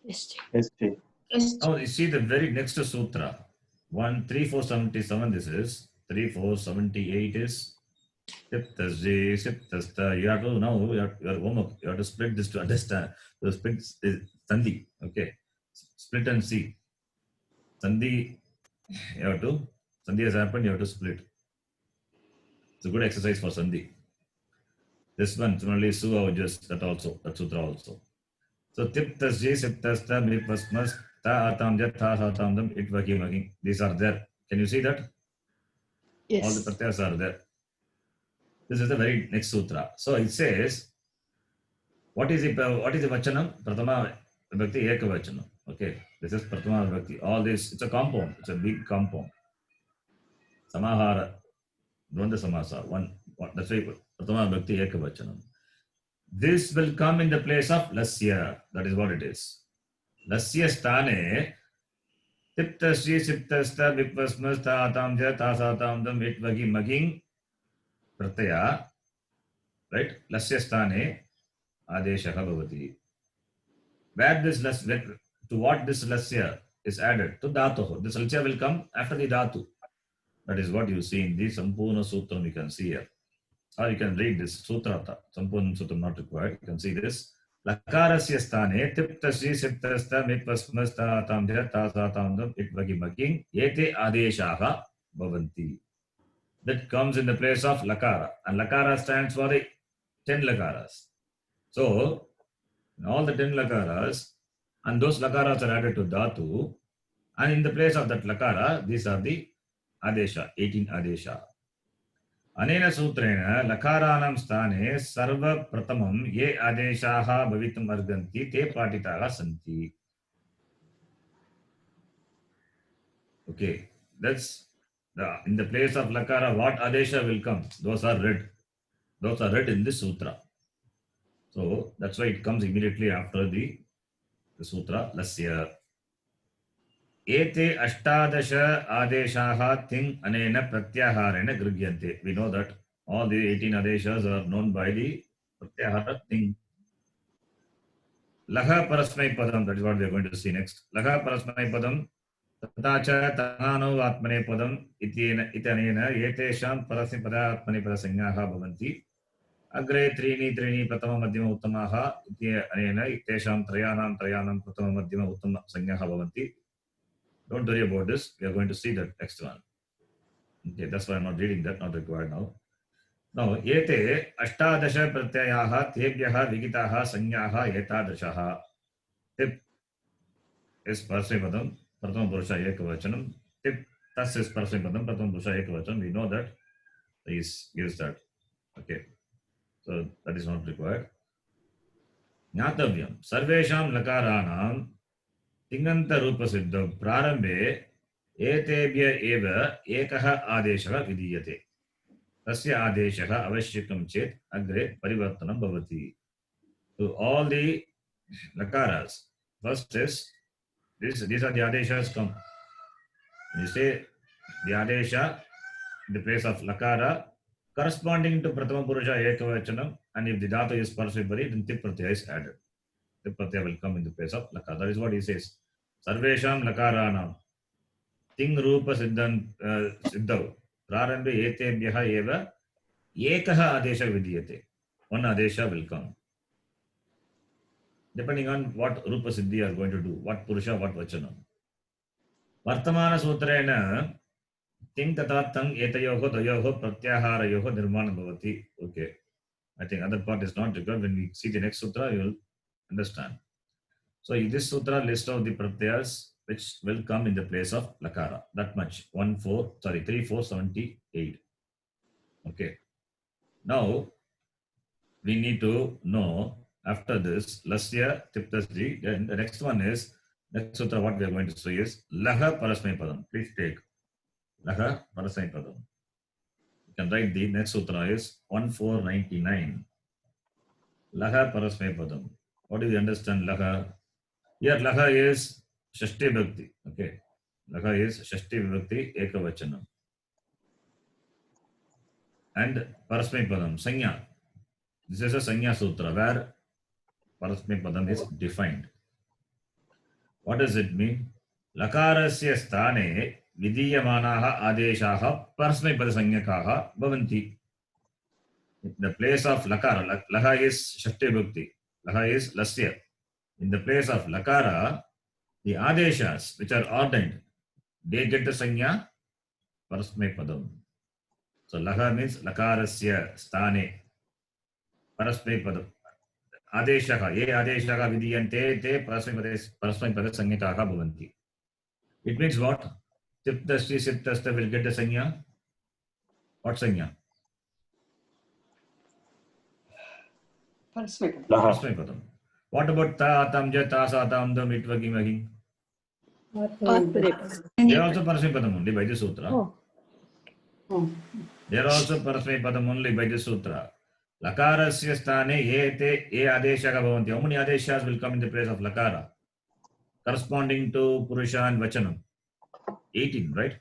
Speaker 4: Yes, Ji.
Speaker 3: Yes, Ji.
Speaker 1: Now you see the very next sutra. 3477 this is. 3478 is Siptasji, Siptasta. You have to now your homework. You have to split this to understand. The split is Sandhi. Okay. Split and see. Sandhi, you have to. Sandhi has happened, you have to split. It's a good exercise for Sandhi. This one, similarly, Su just that also, that sutra also. So Tiptasji, Siptasta, Mipasmas, Ta Atamja, Ta Satamdam, It Vaki Vaki. These are there. Can you see that?
Speaker 4: Yes.
Speaker 1: All the pratyas are there. This is the very next sutra. So it says, what is the Vachanam? Pratama Vibhakti Eka Vachanam. Okay. This is Pratama Vibhakti. All this, it's a compound. It's a big compound. Samahara, Dvanda Samasa. One, that's why Pratama Vibhakti Eka Vachanam. This will come in the place of Lasya. That is what it is. Lasya Stane Tiptasri Siptasta Vipasmas Ta Atamja Ta Satamdam It Vagi Maging Pratyaya. Right? Lasya Stane Adesha Bhavati. Where this Lasya, to what this Lasya is added? To Dhatu. This Lasya will come after the Dhatu. That is what you see in the Sampurna Sutram. You can see here. Or you can read this Sutrata. Sampurna Sutram not required. You can see this. Lakarasya Stane Tiptasri Siptasta Mitpasmasta Tamja Tasatamdam Itvagi Making Yete Adeshaha Bhavanti. That comes in the place of Lakara. And Lakara stands for the 10 Lakaras. So, in all the 10 Lakaras, and those Lakaras are added to Dhatu, and in the place of that Lakara, these are the Adesha, 18 Adesha. Anena Sutrena, Lakaranam Stane, Sarva Pratamam, Ye Adeshaha Bhavitam Arganti, Te Patitaha Santi. Okay, that's in the place of Lakara, what Adesha will come? Those are read. Those are read in this Sutra. So that's why it comes immediately after the Sutra, Lasya. Ete Ashtadasha Adeshaha Ting Anena Pratyaharena Grigyante. We know that all the 18 Adeshas are known by the Pratyahara Ting. Laha Parasmai Padam, that is what we are going to see next. Laha Parasmai Padam, Tatacha Tanano Atmane Padam, Itanena, Yetesham Parasmi Pada Atmane Padasangyaha Bhavanti. Agre Trini Pratama Madhyama Uttamaha, Itanena, Itesham Trayanam Pratama Madhyama Uttama Sangyaha Bhavanti. Don't worry about this. We are going to see that next one. Okay, that's why I'm not reading that, not required now. Now, Ete Ashtadasha Pratyayaha Tebhyaha Vigitaha Sanyaha Etadashaha. Tip is Parasmipadam, Pratama Purusha Ekavachanam. Tip Tas is Parasmipadam, Pratama Purusha Ekavachanam. We know that. Is that. Okay. So that is not required. Jnatavyam. Sarvesham Lakaranam Tinganta Rupa Siddha Prarambe Etebhya Eva Ekaha Adeshaha Vidiyate. Tasya Adeshaha Avashyakam Chet Agre Parivartanam Bhavati. So all the Lakaras. First is these are the Adeshas come. When you say the Adesha in the place of Lakara corresponding to Pratama Purusha Ekavachanam, and if the Dhatu is Parasmipari, then Tip Pratyaya is added. Tip Pratyaya will come in the place of Lakara. That is what he says. Sarvesham Lakaranam Ting Rupa Siddhav Prarambe Etebhyaha Eva Ekaha Adesha Vidiyate. One Adesha will come. Depending on what Rupa Siddhi are going to do, what Purusha, what Vachanam. Vartamana Sutrena Ting Tata Tang Etayoho Dayoho Pratyaharayoho Nirmana Bhavati. Okay. I think other part is not required. When we see the next sutra, you will understand. So in this sutra list of the pratyas which will come in the place of Lakara. That much. 3478. Okay. Now we need to know after this Lasya Tiptasji. Then the next one is next sutra what we are going to see is Laha Parasmai Padam. Please take Laha Parasmai Padam. You can write the next sutra is 1499. Laha Parasmaipadam. What do you understand Laha? Here Laha is Shashti Bhakti. Okay. Laha is Shashti Bhakti Ekavachanam. And Parasmaipadam, Sanya. This is a Sanya Sutra where Parasmaipadam is defined. What does it mean? Lakarasya sthane vidiyamanaha adeshaha Parasmaipada bhavanti. In the place of Lakara, Laha is Shashti Bhakti. Laha is Lasya. In the place of Lakara, the Adeshas, which are ordained, they get the Sanya Parasmaipadam. So Laha means Lakarasya sthane Parasmaipadam. Adeshaha, ye Adeshaha vidiyante te Parasmaipada Sanyakaha bhavanti. It means what? Tiptasti, Siptasta will get the Sanya. What Sanya?
Speaker 2: Parasmaipadam.
Speaker 3: Laha.
Speaker 1: Parasmaipadam. What about Ta, Atam, Ja, Ta, Sa, Tam, Dam, Itvagi, Magi?
Speaker 4: Atmanepadam.
Speaker 1: They are also Parasmaipadam only by the Sutra.
Speaker 4: Oh,
Speaker 2: Oh.
Speaker 1: They are also Parasmaipadam only by the Sutra. Lakarasya sthane ye te ye adeshaka bhavanti. How many adeshas will come in the place of Lakara? Corresponding to Purusha and Vachanam. 18, right?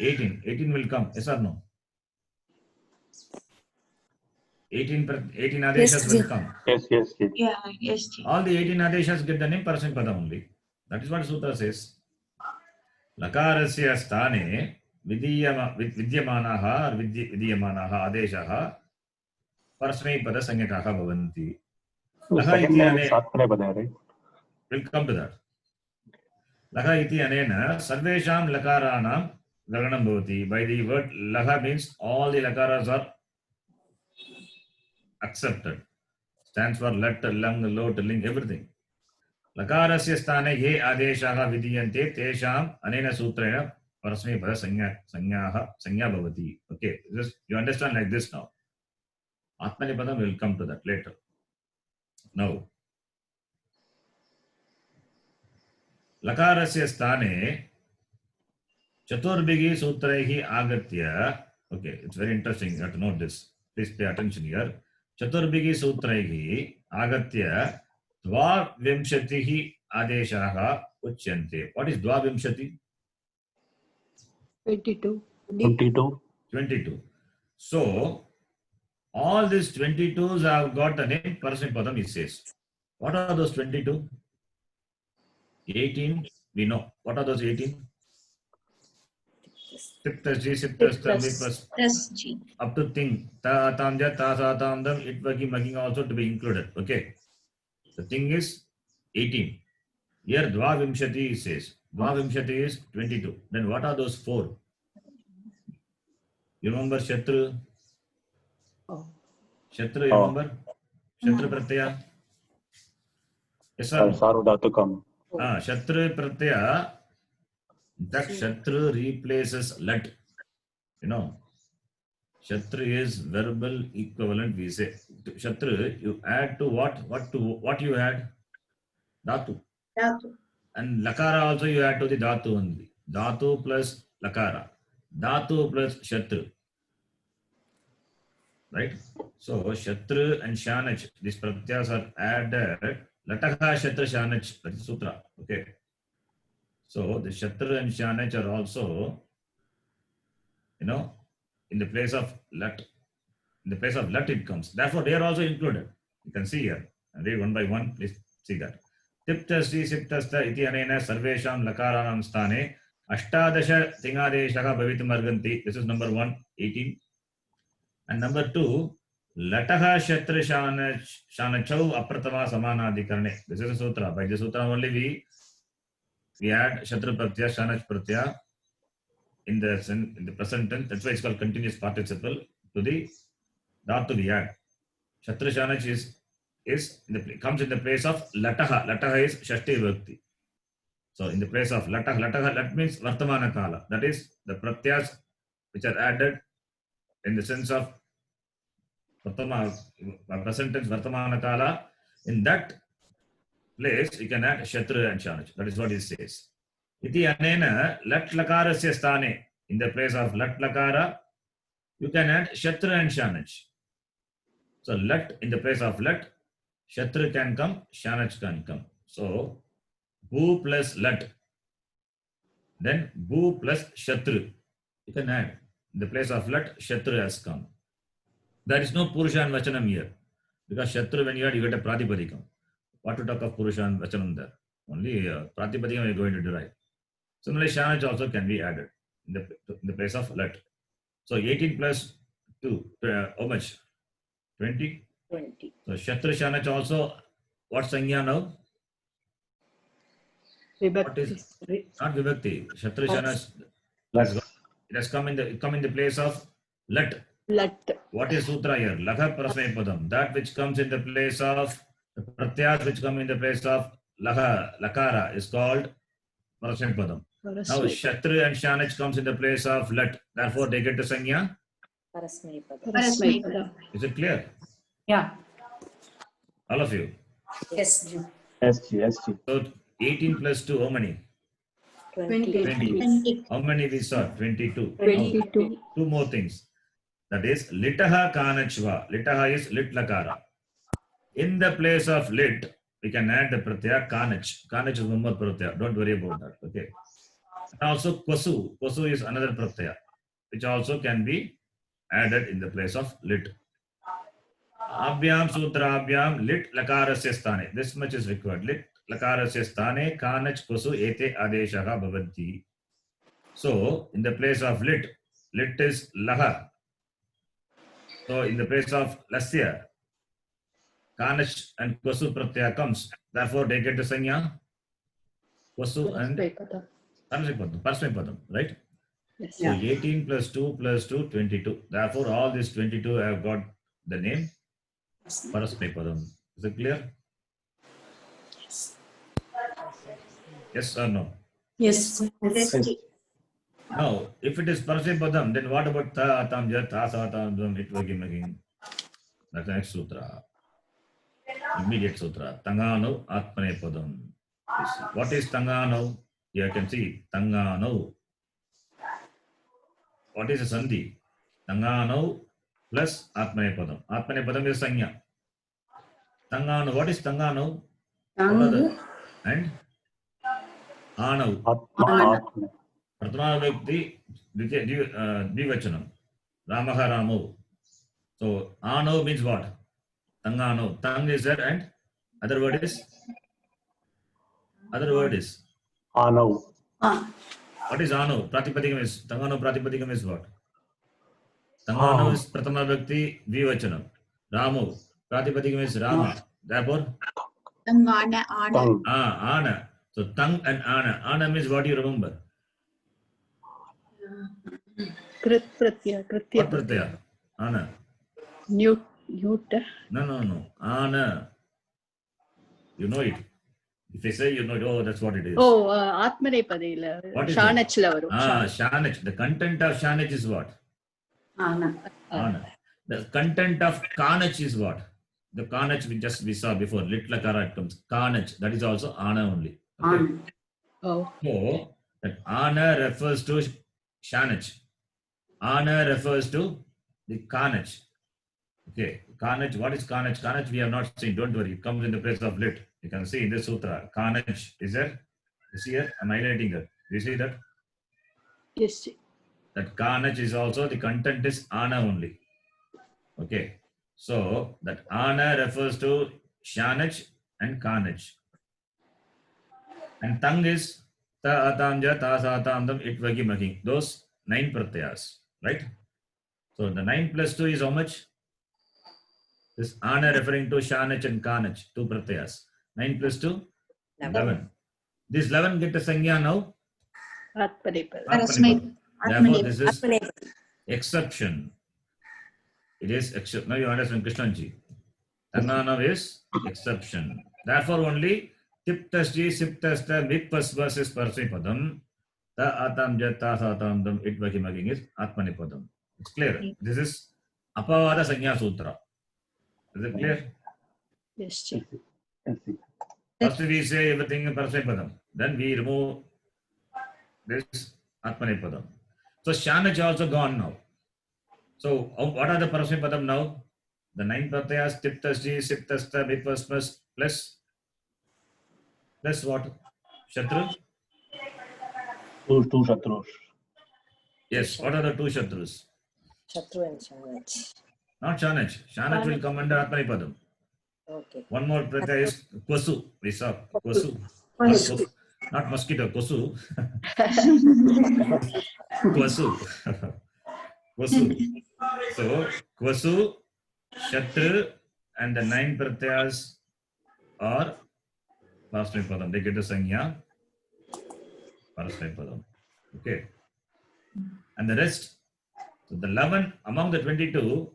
Speaker 1: 18. 18 will come. Yes or no? 18 adeshas will come.
Speaker 3: Yes.
Speaker 5: Yeah, yes, Ji.
Speaker 1: All the 18 adeshas get the name Parasmaipadam only. That is what Sutra says. Lakarasya sthane vidyamanaha or vidyamanaha adeshaha Parasmaipada Sanyakaha bhavanti. Laha
Speaker 3: Second
Speaker 1: iti
Speaker 3: name
Speaker 1: ane,
Speaker 3: is Atmanepada, right?
Speaker 1: we'll come to that. Laha iti anena sarvesham lakaranam gaganam bhavati. By the word Laha means all the lakaras are accepted. Stands for let, lung, lot, ling, everything. Lakarasya sthane ye adeshaha vidiyante tesham anena sutrena Parasmaipada sanya bhavati. Okay, you understand like this now. Atmanipadam will come to that later. Now, Lakarasya sthane Chaturbhigi Sutraihi Agatya. Okay, it's very interesting. You have to note this. Please pay attention here. Chaturbhigi Sutraihi Agatya Dvavimshatihi Adeshaha Uchyante. What is Dvavimshati?
Speaker 4: 22.
Speaker 3: 22.
Speaker 1: 22. So, all these 22s have got the name Parasmaipadam, it says. What are those 22? 18, we know. What are those 18? Tiptasji, Siptasta, Vipas,
Speaker 5: Yes, Ji.
Speaker 1: up to thing. Ta, Tamja, Ta, Sa, Tamdam, Itvagi, Maging also to be included. Okay. The thing is 18. Here Dvavimshati says. Dvavimshati is 22. Then what are those 4? You remember Shatru?
Speaker 4: Oh,
Speaker 1: Shatru, you
Speaker 3: Oh.
Speaker 1: remember? Shatru Pratyaya? Yes, sir.
Speaker 3: Sarvadhatukam.
Speaker 1: Shatru Pratyaya. That Shatru replaces Lat. You know, Shatru is verbal equivalent, we say. Shatru, you add to what? What you add? Dhatu.
Speaker 5: Dhatu.
Speaker 1: And Lakara also you add to the Dhatu only. Dhatu plus Lakara. Dhatu plus Shatru. Right? So Shatru and Shanach, these pratyas are added. Lataha Shatru Shanach, that is Sutra. Okay. So the Shatru and Shanach are also, in the place of Lat. In the place of Lat it comes. Therefore, they are also included. You can see here. And read one by one. Please see that. Tiptasti Siptasta iti anena sarvesham lakaranam sthane ashtadasha tingadeshaha bhavitum arganti. This is number 1, 18. And number 2, lataha shatra shanachau apratama samanadikarne. This is a sutra. By the sutra only we add shatra pratyaya, shanach pratyaya in the present tense. That's why it's called continuous participle to the dhatu we add. Shatra shanach comes in the place of lataha. Lataha is shashti vibhakti. So in the place of lataha, that means vartamana kala. That is the pratyas which are added in the sense of present tense vartamana kala. In that place you can add shatra and shanach. That is what it says. Iti anena lat lakarasya sthane. In the place of lat lakara, you can add shatra and shanach. So lat in the place of lat, shatru can come, shanach can come. So bu plus lat, then bu plus shatru. You can add. In the place of lat, shatru has come. There is no purusha and vachanam here. Because shatru, when you add, you get a pratipadikam. What to talk of purusha and vachanam there? Only pratipadikam you are going to derive. Similarly, shanach also can be added in the place of lat. So 18 plus 2, how much? 20?
Speaker 4: 20.
Speaker 1: So Shatru Shanach also, what Sanya now? What is not Vibhakti? Shatru Shanach, it has come in the place of Lat.
Speaker 4: Lat.
Speaker 1: What is Sutra here? Lakha Prasme Padam. That which comes in the place of the Pratyas which come in the place of Lakara is called Prasme Padam. Now Shatru and Shanach comes in the place of Lat. Therefore they get the Sanya.
Speaker 5: Parasmaipadam.
Speaker 1: Is it clear?
Speaker 2: Yeah.
Speaker 1: All of you.
Speaker 2: Yes.
Speaker 3: SG.
Speaker 1: So 18 plus 2, how many?
Speaker 4: 20.
Speaker 5: 20.
Speaker 1: How many we saw? 22.
Speaker 4: 22.
Speaker 1: Now, two more things. That is, litaha kanachva. Litaha is lit lakara. In the place of lit, we can add the pratyaya kanach. Kanach is one more pratyaya. Don't worry about that. Okay. And also kwasu. Kwasu is another pratyaya, which also can be added in the place of lit. Abhyam sutrabhyam lit lakarasya sthane. This much is required. Lit lakarasya sthane kanach kwasu ete adeshaha bhavanti. So, in the place of lit is laha. So, in the place of lasya, kanach and kwasu pratyaya comes. Therefore, they get the sanya kwasu and parasmaipadam, right?
Speaker 4: Yes.
Speaker 1: So, 18 plus 2 plus 2, 22. Therefore, all these 22 have got the name parasmaipadam. Is it clear? Yes or no?
Speaker 2: Yes.
Speaker 5: SG.
Speaker 1: Now, if it is parasmaipadam, then what about ta atam jat asatam itvagimagin? That's the next sutra. Immediate sutra. Tangano atmanepadam. What is tangano? Here you can see tangano. What is a sandhi? Tangano plus atmanepadam. Atmanepadam is sanya. Tangano. What is tangano? And anav.
Speaker 3: Atma.
Speaker 1: Prathama Vyakti Dvivachanam. Ramaha Ramo. So anav means what? Tangano. Tang is there and other word is?
Speaker 3: Anav.
Speaker 1: What is anav? Pratipadikam is Tangano Pratipadikam is what? Tangano is Prathama Vyakti Dvivachanam. Ramo. Pratipadikam is Rama. Therefore?
Speaker 5: Tangana.
Speaker 3: Tang.
Speaker 1: Ana. So tang and ana. Ana means what you remember?
Speaker 4: Krit pratyaya.
Speaker 1: What pratyaya? Ana.
Speaker 4: Newt.
Speaker 1: No. Ana. You know it. If I say you know it, oh, that's what it is.
Speaker 4: Oh, Atmanepadila.
Speaker 1: What is
Speaker 4: Shanachla varum.
Speaker 1: Shanach. The content of Shanach is what?
Speaker 2: Ana.
Speaker 1: Ana. The content of Kanach is what? The Kanach we saw before. Lit lakara it comes. Kanach. That is also Ana only. Okay?
Speaker 2: Ana.
Speaker 4: Oh.
Speaker 1: So, that Ana refers to Shanach. Ana refers to the Kanach. Okay. Kanach. What is Kanach? Kanach we have not seen. Don't worry. It comes in the place of lit. You can see in this sutra. Kanach is there? You see here? I'm highlighting it. Do you see that?
Speaker 4: Yes.
Speaker 1: That Kanach is also, the content is Ana only. Okay. So, that Ana refers to Shanach and Kanach. And Tang is Ta Atamja, Ta Satamdam, Itvagi Magi. Those 9 pratyas. Right? So, the 9 plus 2 is how much? This Ana referring to Shanach and Kanach. 2 pratyas. 9 plus 2? 11. This 11 get a sanya now?
Speaker 4: Atmanepadam.
Speaker 1: Therefore, this is exception. It is exception. Now you understand Krishnanji. Tangana is exception. Therefore, only tiptasti, siptasta, mikpasvas is parsipadam. Ta atam jata satamdam itvakimaging is atmanipadam. It's clear. This is apavada sanya sutra. Is it clear?
Speaker 4: Yes.
Speaker 1: First we say everything in parsipadam. Then we remove this atmanipadam. So Shanach also gone now. So what are the parasmaipadam now? the 9 pratyas tiptasti, siptasta, bipasmas plus what? Shatru?
Speaker 3: Two Shatrus.
Speaker 1: Yes. What are the two Shatrus?
Speaker 6: Shatru and Shanach.
Speaker 1: Not Shanach. Shanach will come under Atmanipadam.
Speaker 6: Okay.
Speaker 1: One more pratyaya is Kwasu. We saw Kwasu. Not mosquito, Kwasu. Kwasu. Kwasu. So, Kwasu, Shatru, and the 9 pratyas are Parasmaipadam. They get the Sanya. Parasmaipadam. Okay. And the rest, so the 11, among the 22,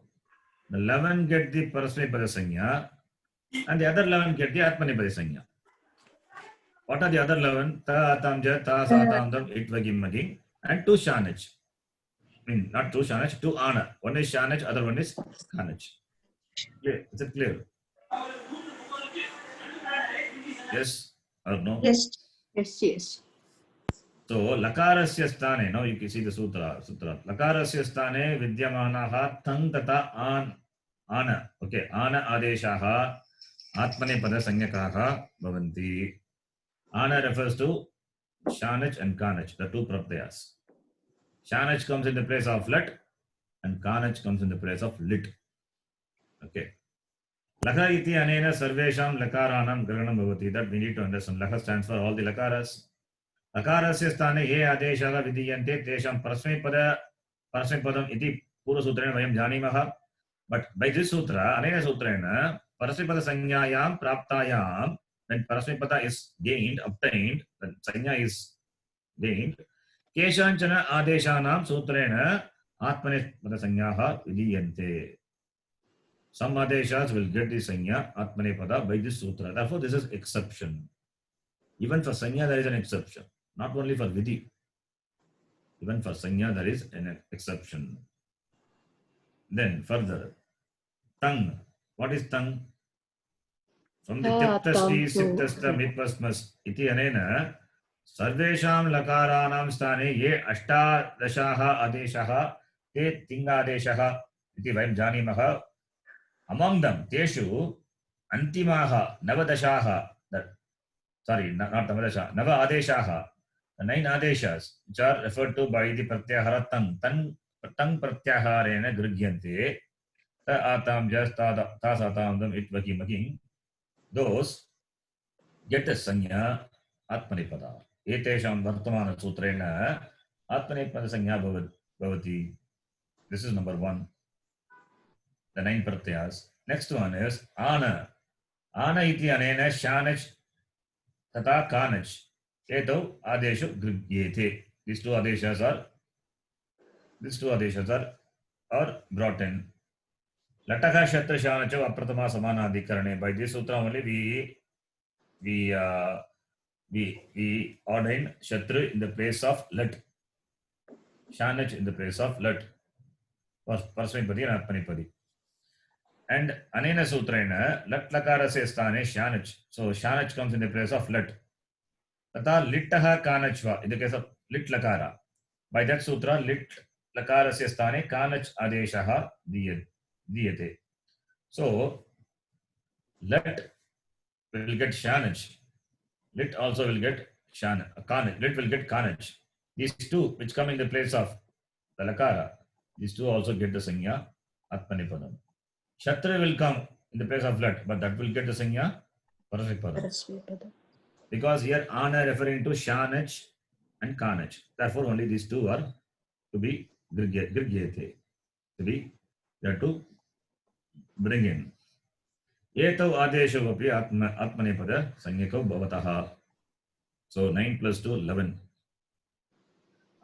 Speaker 1: the 11 get the Parasmaipada Sanya, and the other 11 get the Atmanipada Sanya. What are the other 11? Ta, Atamja, Ta, Satamdam, Itvagim, Magim, and 2 Shanach. I mean, not 2 Shanach, 2 Ana. One is Shanach, other one is Kanach. Clear? Is it clear? Yes or no?
Speaker 5: Yes.
Speaker 4: Yes, yes.
Speaker 1: So, Lakarasya sthane, now you can see the sutra. Lakarasya sthane vidyamanaha tang tata ana. Okay, ana adeshaha atmanepada sanyakaha bhavanti. Ana refers to Shanach and Kanach, the two pratyas. Shanach comes in the place of lat and Kanach comes in the place of lit. Okay. Laka iti anena sarvesham lakaranam grahanam bhavati. That we need to understand. Laka stands for all the lakaras. Lakarasya sthane ye adeshaha vidiyante tesham parasmaipadam iti purvasutrena vayam janimaha. But by this sutra, anena sutrena, parasmaipada sanyayam praptayam, when parasmaipada is gained, obtained, when sanya is gained, keshanchana adeshanam sutrena atmanepada sanyaha vidiyante. Some adeshas will get the sanya atmanepada by this sutra. Therefore, this is exception. Even for sanya, there is an exception. Not only for vidhi. Even for sanya, there is an exception. Then further, tang. What is tang? From the tiptasti, siptasta, mitpasmas, iti anena, sarvesham lakaranam sthane ye ashtadashaha adeshaha te tingadeshaha iti vayam janimaha. Among them, teshu antimaha navadashaha, sorry, not navadasha, nava adeshaha, the 9 adeshas, which are referred to by the pratyahara tang pratyaharena grigyante, ta atam jas ta satamdam itvaki maging, those get a sanya atmanipada. Etesham vartamana sutrena atmanipada sanya bhavati. This is number 1. The 9 pratyas. Next one is ana. Ana iti anena shanach tata kanach. Eto adeshu grigyete. These two adeshas are brought in. Lataka shatra shanacha apratama samana adhikarane. By this sutra only we ordain Shatru in the place of Lat. Shanach in the place of Lat. Parasmipadi and Atmanipadi. And Anena Sutrena, Lat Lakarasya sthane Shanach. So Shanach comes in the place of Lat. Tata Littaha Kanachva in the case of Lit Lakara. By that sutra, Lit Lakarasya sthane Kanach Adeshaha diyate. So Lat will get Shanach. Lit also will get Kanach. Lit will get Kanach. These two which come in the place of the Lakara, these two also get the Sanya Atmanipadam. Shatra will come in the place of Lat, but that will get the Sanya Parasmaipadam. Because here Ana referring to Shanach and Kanach. Therefore, only these two are to be Grigyate. They are to bring in. Etau adesho api atmanepada sanyako bhavataha. So 9 plus 2, 11.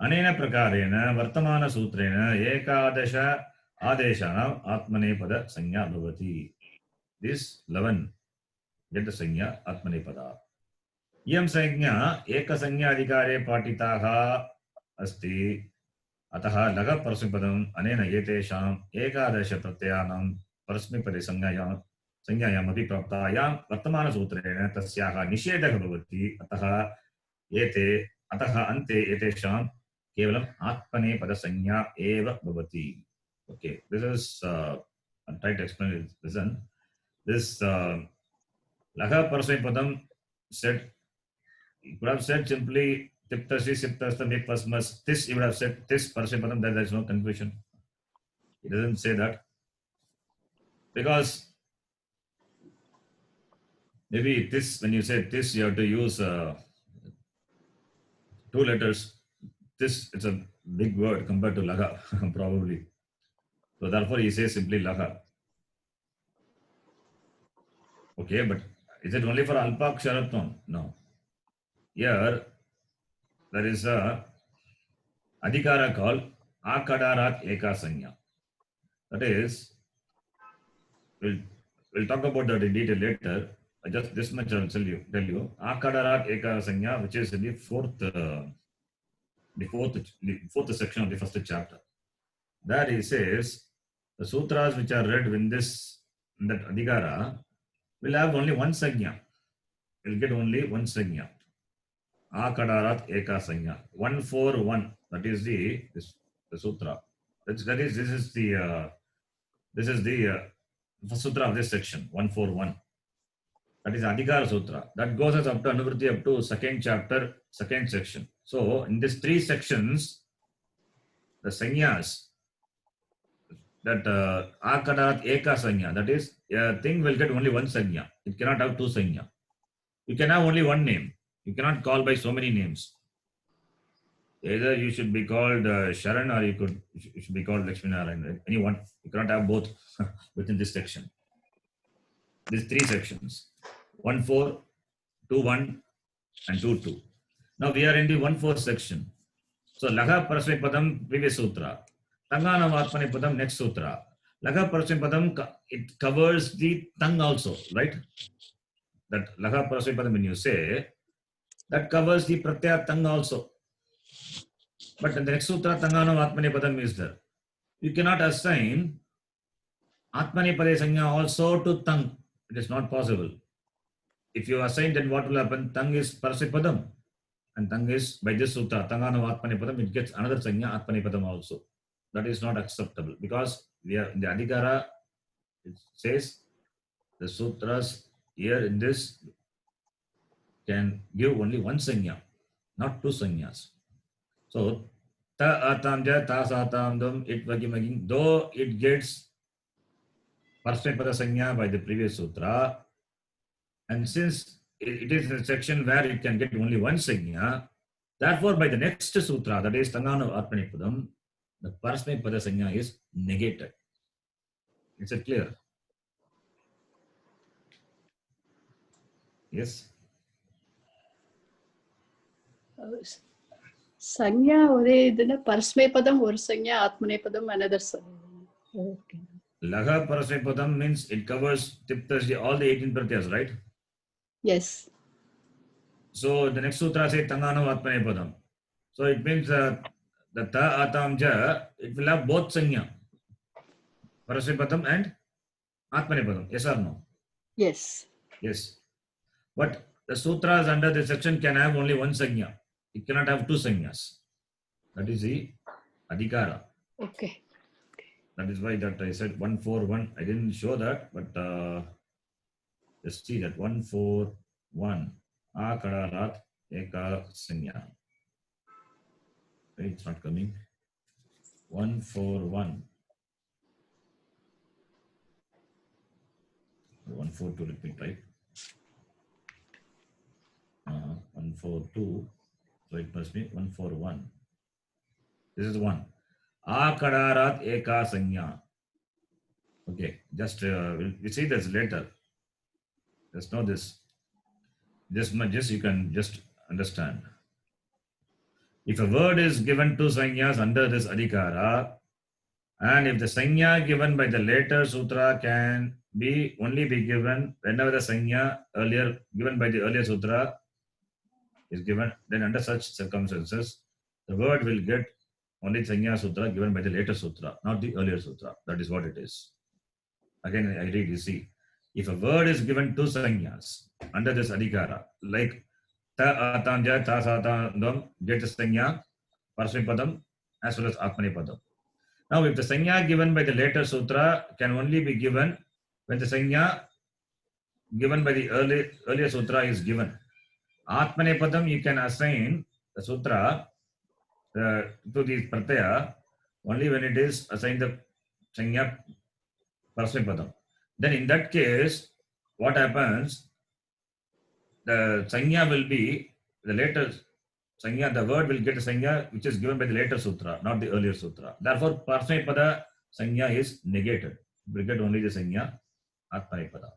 Speaker 1: Anena prakarena vartamana sutrena ekadasha adeshanam atmanepada sanya bhavati. This 11 get the sanya atmanepada. Iyam sanya eka sanya adhikare patitaha asti. Ataha laga parasmipadam anena yetesham ekadasha pratyanam parasmipade संज्ञायाम अपि प्राप्तायाम वर्तमान सूत्रेण तस्याः निषेधः भवति अतः अन्ते एतेषां केवलम् आत्मनेपद संज्ञा एव भवति. Okay, this is I'll try to explain it. Listen, this Lagha Parasmapadam said, you could have said simply Tiptasi, Siptasta, Mipasmas. This you would have said this Parasmapadam, that there is no confusion. He doesn't say that. Because maybe this, when you say this, you have to use 2 letters. This, it's a big word compared to Lagha, probably. So therefore, he says simply Lagha. Okay, but is it only for Alpaksharatvam? No. Here, there is a Adhikara called Akadarat Eka Sanya. That is, we'll talk about that in detail later. Just this much I will tell you. Akadarat Eka Sanya, which is in the fourth section of the first chapter. There he says, the sutras which are read in that Adhikara will have only one Sanya. Will get only one Sanya. Akadarat Eka Sanya. 141. That is the sutra. This is the first sutra of this section. 141. That is Adhikara Sutra. That goes as up to Anuvritti up to second chapter, second section. So in these 3 sections, the Sanyas, that Akadarat Eka Sanya, that is, a thing will get only one Sanya. It cannot have 2 Sanya. You can have only one name. You cannot call by so many names. Either you should be called Sharan or you should be called Lakshmi Narayan. Anyone. You cannot have both within this section. These 3 sections. 1.4, 2.1 and 2.2. Now we are in the 1.4 section. So Lagha Parasmapadam, previous sutra. Tangana Vatmanipadam, next sutra. Lagha Parasmapadam, it covers the tongue also, right? That Lagha Parasmapadam, when you say, that covers the Pratyaya tongue also. But in the next sutra, Tangana Vatmanipadam is there. You cannot assign Atmanipade Sanya also to tongue. It is not possible. If you assign, then what will happen? Tongue is Parasmapadam. And tongue is, by this sutra, Tangana Vatmanipadam, it gets another Sanya, Atmanipadam also. That is not acceptable. Because we are in the Adhikara, it says, the sutras here in this can give only one Sanya, not 2 Sanyas. So, Ta Atamja, Ta Satamdam, it Vagimaging, though it gets Parasmapada Sanya by the previous sutra, and since it is a section where it can get only one Sanya, therefore by the next sutra, that is Tangana Atmanipadam, the Parasmapada Sanya is negated. Is it clear? Yes?
Speaker 4: Sanya ஒரே இதுல பரஸ்மைபதம் ஒரு Sanya ஆத்மநேபதம் another Sanya. Okay.
Speaker 1: Lagha Parasmapadam means it covers Tiptasi, all the 18 pratyas, right?
Speaker 4: Yes.
Speaker 1: So the next sutra says Tangana Vatmanipadam. So it means the Ta Atamja, it will have both Sanya, Parasmapadam and Atmanipadam. Yes or no?
Speaker 4: Yes.
Speaker 1: Yes. But the sutras under this section can have only one Sanya. It cannot have 2 Sanyas. That is the Adhikara.
Speaker 4: Okay.
Speaker 1: That is why that I said 141. I didn't show that, but just see that 141. Akadarat Eka Sanya. Okay, it's not coming. 141. 142, let me type. 142. So it must be 141. This is 1. Akadarat Eka Sanya. Okay, just we see this later. Just know this. This much, just you can just understand. If a word is given 2 Sanyas under this Adhikara, and if the Sanya given by the later sutra can only be given whenever the Sanya earlier given by the earlier sutra is given, then under such circumstances, the word will get only Sanya Sutra given by the later sutra, not the earlier sutra. That is what it is. Again, I read, you see. If a word is given 2 Sanyas under this Adhikara, like Ta Atamja, Ta Satamdam, get the Sanya, Parasmapadam, as well as Atmanipadam. Now, if the sanya given by the later sutra can only be given when the sanya given by the earlier sutra is given. Atmanepadam, you can assign the sutra to the pratyaya only when it is assigned the sanya Parasmapadam. Then in that case, what happens? The sanya will be the later sanya, the word will get a sanya which is given by the later sutra, not the earlier sutra. Therefore, Parasmapada sanya is negated. We get only the sanya Atmanepada.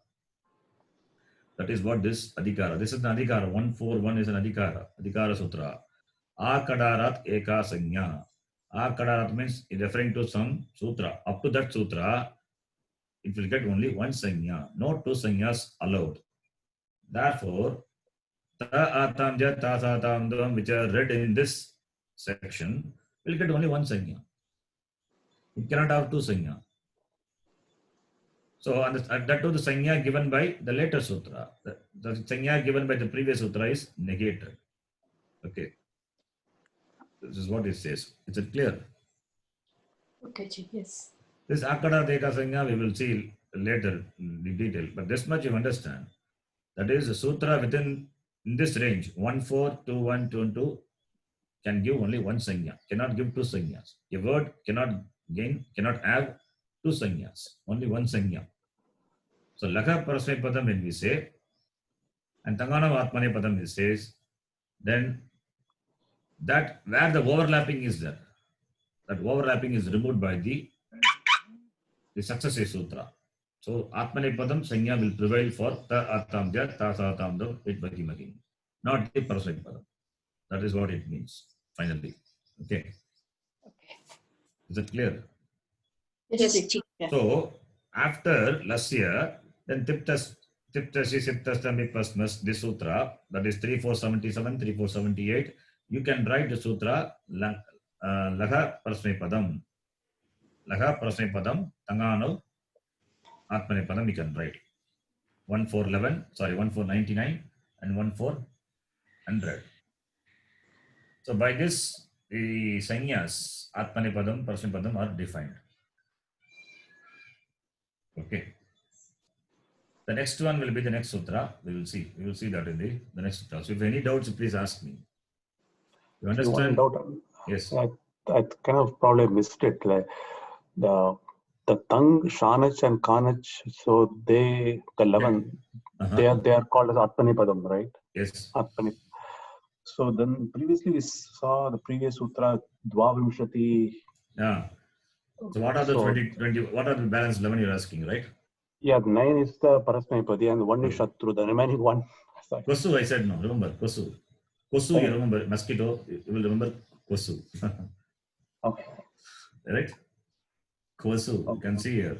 Speaker 1: That is what this adhikara. This is an adhikara. 141 is an adhikara. Adhikara sutra. Akadarat eka sanya. Akadarat means referring to some sutra. Up to that sutra, it will get only one sanya. No two sanyas allowed. Therefore, ta atam ja ta sa tam dam, which are read in this section, will get only one sanya. It cannot have two sanya. So, that was the sanya given by the later sutra. The sanya given by the previous sutra is negated. Okay. This is what it says. Is it clear?
Speaker 4: Okay, Ji. Yes.
Speaker 1: This akada deka sanya we will see later in detail. But this much you understand. That is, a sutra within in this range 142122 can give only one sanya. Cannot give two sanyas. A word cannot have two sanyas. Only one sanya. So, Lakha Parasmapadam when we say, and Tangana Atmanepadam it says, then that where the overlapping is there, that overlapping is removed by the successive sutra. So, Atmanepadam sanya will prevail for ta atamdya, ta sa atamdam, it bagimagim, not the Parasmapadam. That is what it means, finally. Okay.
Speaker 4: Okay.
Speaker 1: Is it clear?
Speaker 5: Yes,
Speaker 4: Ji.
Speaker 5: Ji.
Speaker 4: Yeah.
Speaker 1: So, after Lasya, then Tiptasi Siptastami Pasmas, this sutra, that is 3477, 3478, you can write the sutra Lakha Parasmapadam. Lakha Parasmapadam, Tangano, Atmanepadam, you can write. 1499 and 1400. So, by this, the sanyas, Atmanepadam, Parasmapadam are defined. Okay. The next one will be the next sutra. We will see. We will see that in the next sutra. So if any doubts, please ask me. You
Speaker 3: One
Speaker 1: understand?
Speaker 3: doubt.
Speaker 1: Yes.
Speaker 3: I kind of probably missed it. Like the Tang, Shanach, and Kanach. So the 11, they are called as Atmanepadam, right?
Speaker 1: Yes.
Speaker 3: Atmane. So then previously we saw the previous sutra Dvavimshati.
Speaker 1: Yeah. So what are the 20? What are the balance 11 you're asking, right?
Speaker 3: Yeah, 9 is the Parasmepadi and 1 is Shatru. The remaining one. Sorry.
Speaker 1: Kosu, I said no. Remember Kosu. Kosu, you remember mosquito. You will remember Kosu.
Speaker 3: Okay.
Speaker 1: Right? Kosu. You can see here.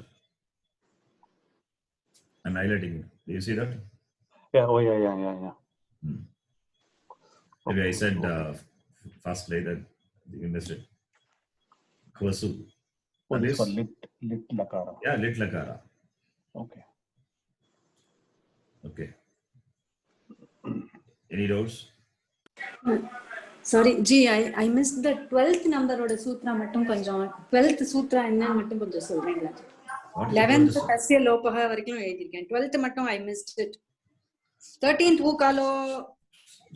Speaker 1: I'm highlighting it. Do you see that?
Speaker 3: Yeah. Oh, yeah.
Speaker 1: Maybe I said fast play that you missed it. Kosu.
Speaker 3: What
Speaker 1: That
Speaker 3: is
Speaker 1: is
Speaker 3: for lit lakara?
Speaker 1: Yeah, lit lakara.
Speaker 3: Okay.
Speaker 1: Okay. Any doubts?
Speaker 2: Sorry, Ji, I missed the 12th number oda sutra mattum konjam 12th sutra enna mattum konjam solreenga. 11th tasya lopaha varaikum ezhudirukken. 12th mattum I missed it. 13th ukalo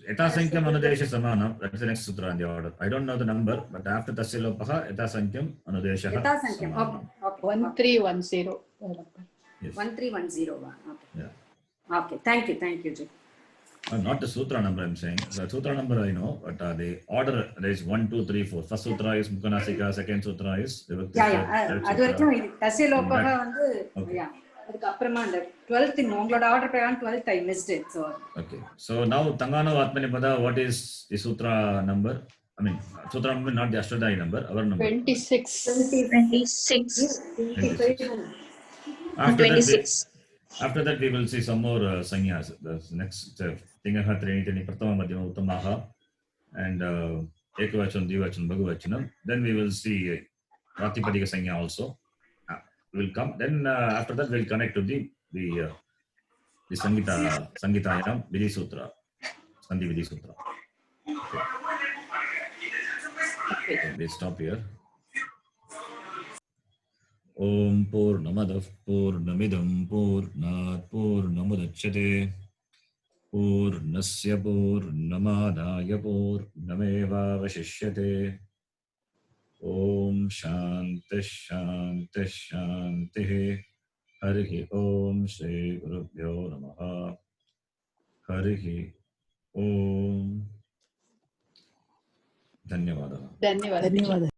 Speaker 1: Yathasankham anudesha samanam. That's the next sutra in the order. I don't know the number, but after tasya lopaha yathasankham anudesha.
Speaker 2: Yathasankham. Okay.
Speaker 4: 1310.
Speaker 1: Yes.
Speaker 2: 1310. Okay.
Speaker 1: Yeah.
Speaker 2: Okay. Thank you, Ji.
Speaker 1: Not the sutra number I'm saying. The sutra number I know, but the order there is 1, 2, 3, 4. First sutra is Mukhanasika, second sutra is Vivakti.
Speaker 2: Yeah. Adu varaikum tasya lopaha vandu yeah. Adukku apparama and 12th ungaloda order prakaram 12th I missed it. So
Speaker 1: okay. So now Tangano Atmanepada, what is the sutra number? I mean, sutra number, not the Ashtadhyayi number, our number.
Speaker 4: 26.
Speaker 5: 26.
Speaker 1: 26. After that, we will see some more sanyas. The next Tingaha, Trinitani, Pratama, Madhyama, Uttamaha, and Ekavachan, Divachan, Bhagavachanam. Then we will see Pratipadika Sanya also will come. Then after that, we'll connect to the Sangitayam Vidhi Sutra, Sandhi Vidhi Sutra. Okay. We stop here. ॐ पूर्णमदः पूर्णमिदं पूर्णात् पूर्णमुदच्यते पूर्णस्य पूर्णमादाय पूर्णमेवावशिष्यते ॐ शान्तिः शान्तिः शान्तिः हरिः ॐ श्रीगुरुभ्यो नमः हरिः ॐ धन्यवादः
Speaker 4: धन्यवाद
Speaker 7: धन्यवादः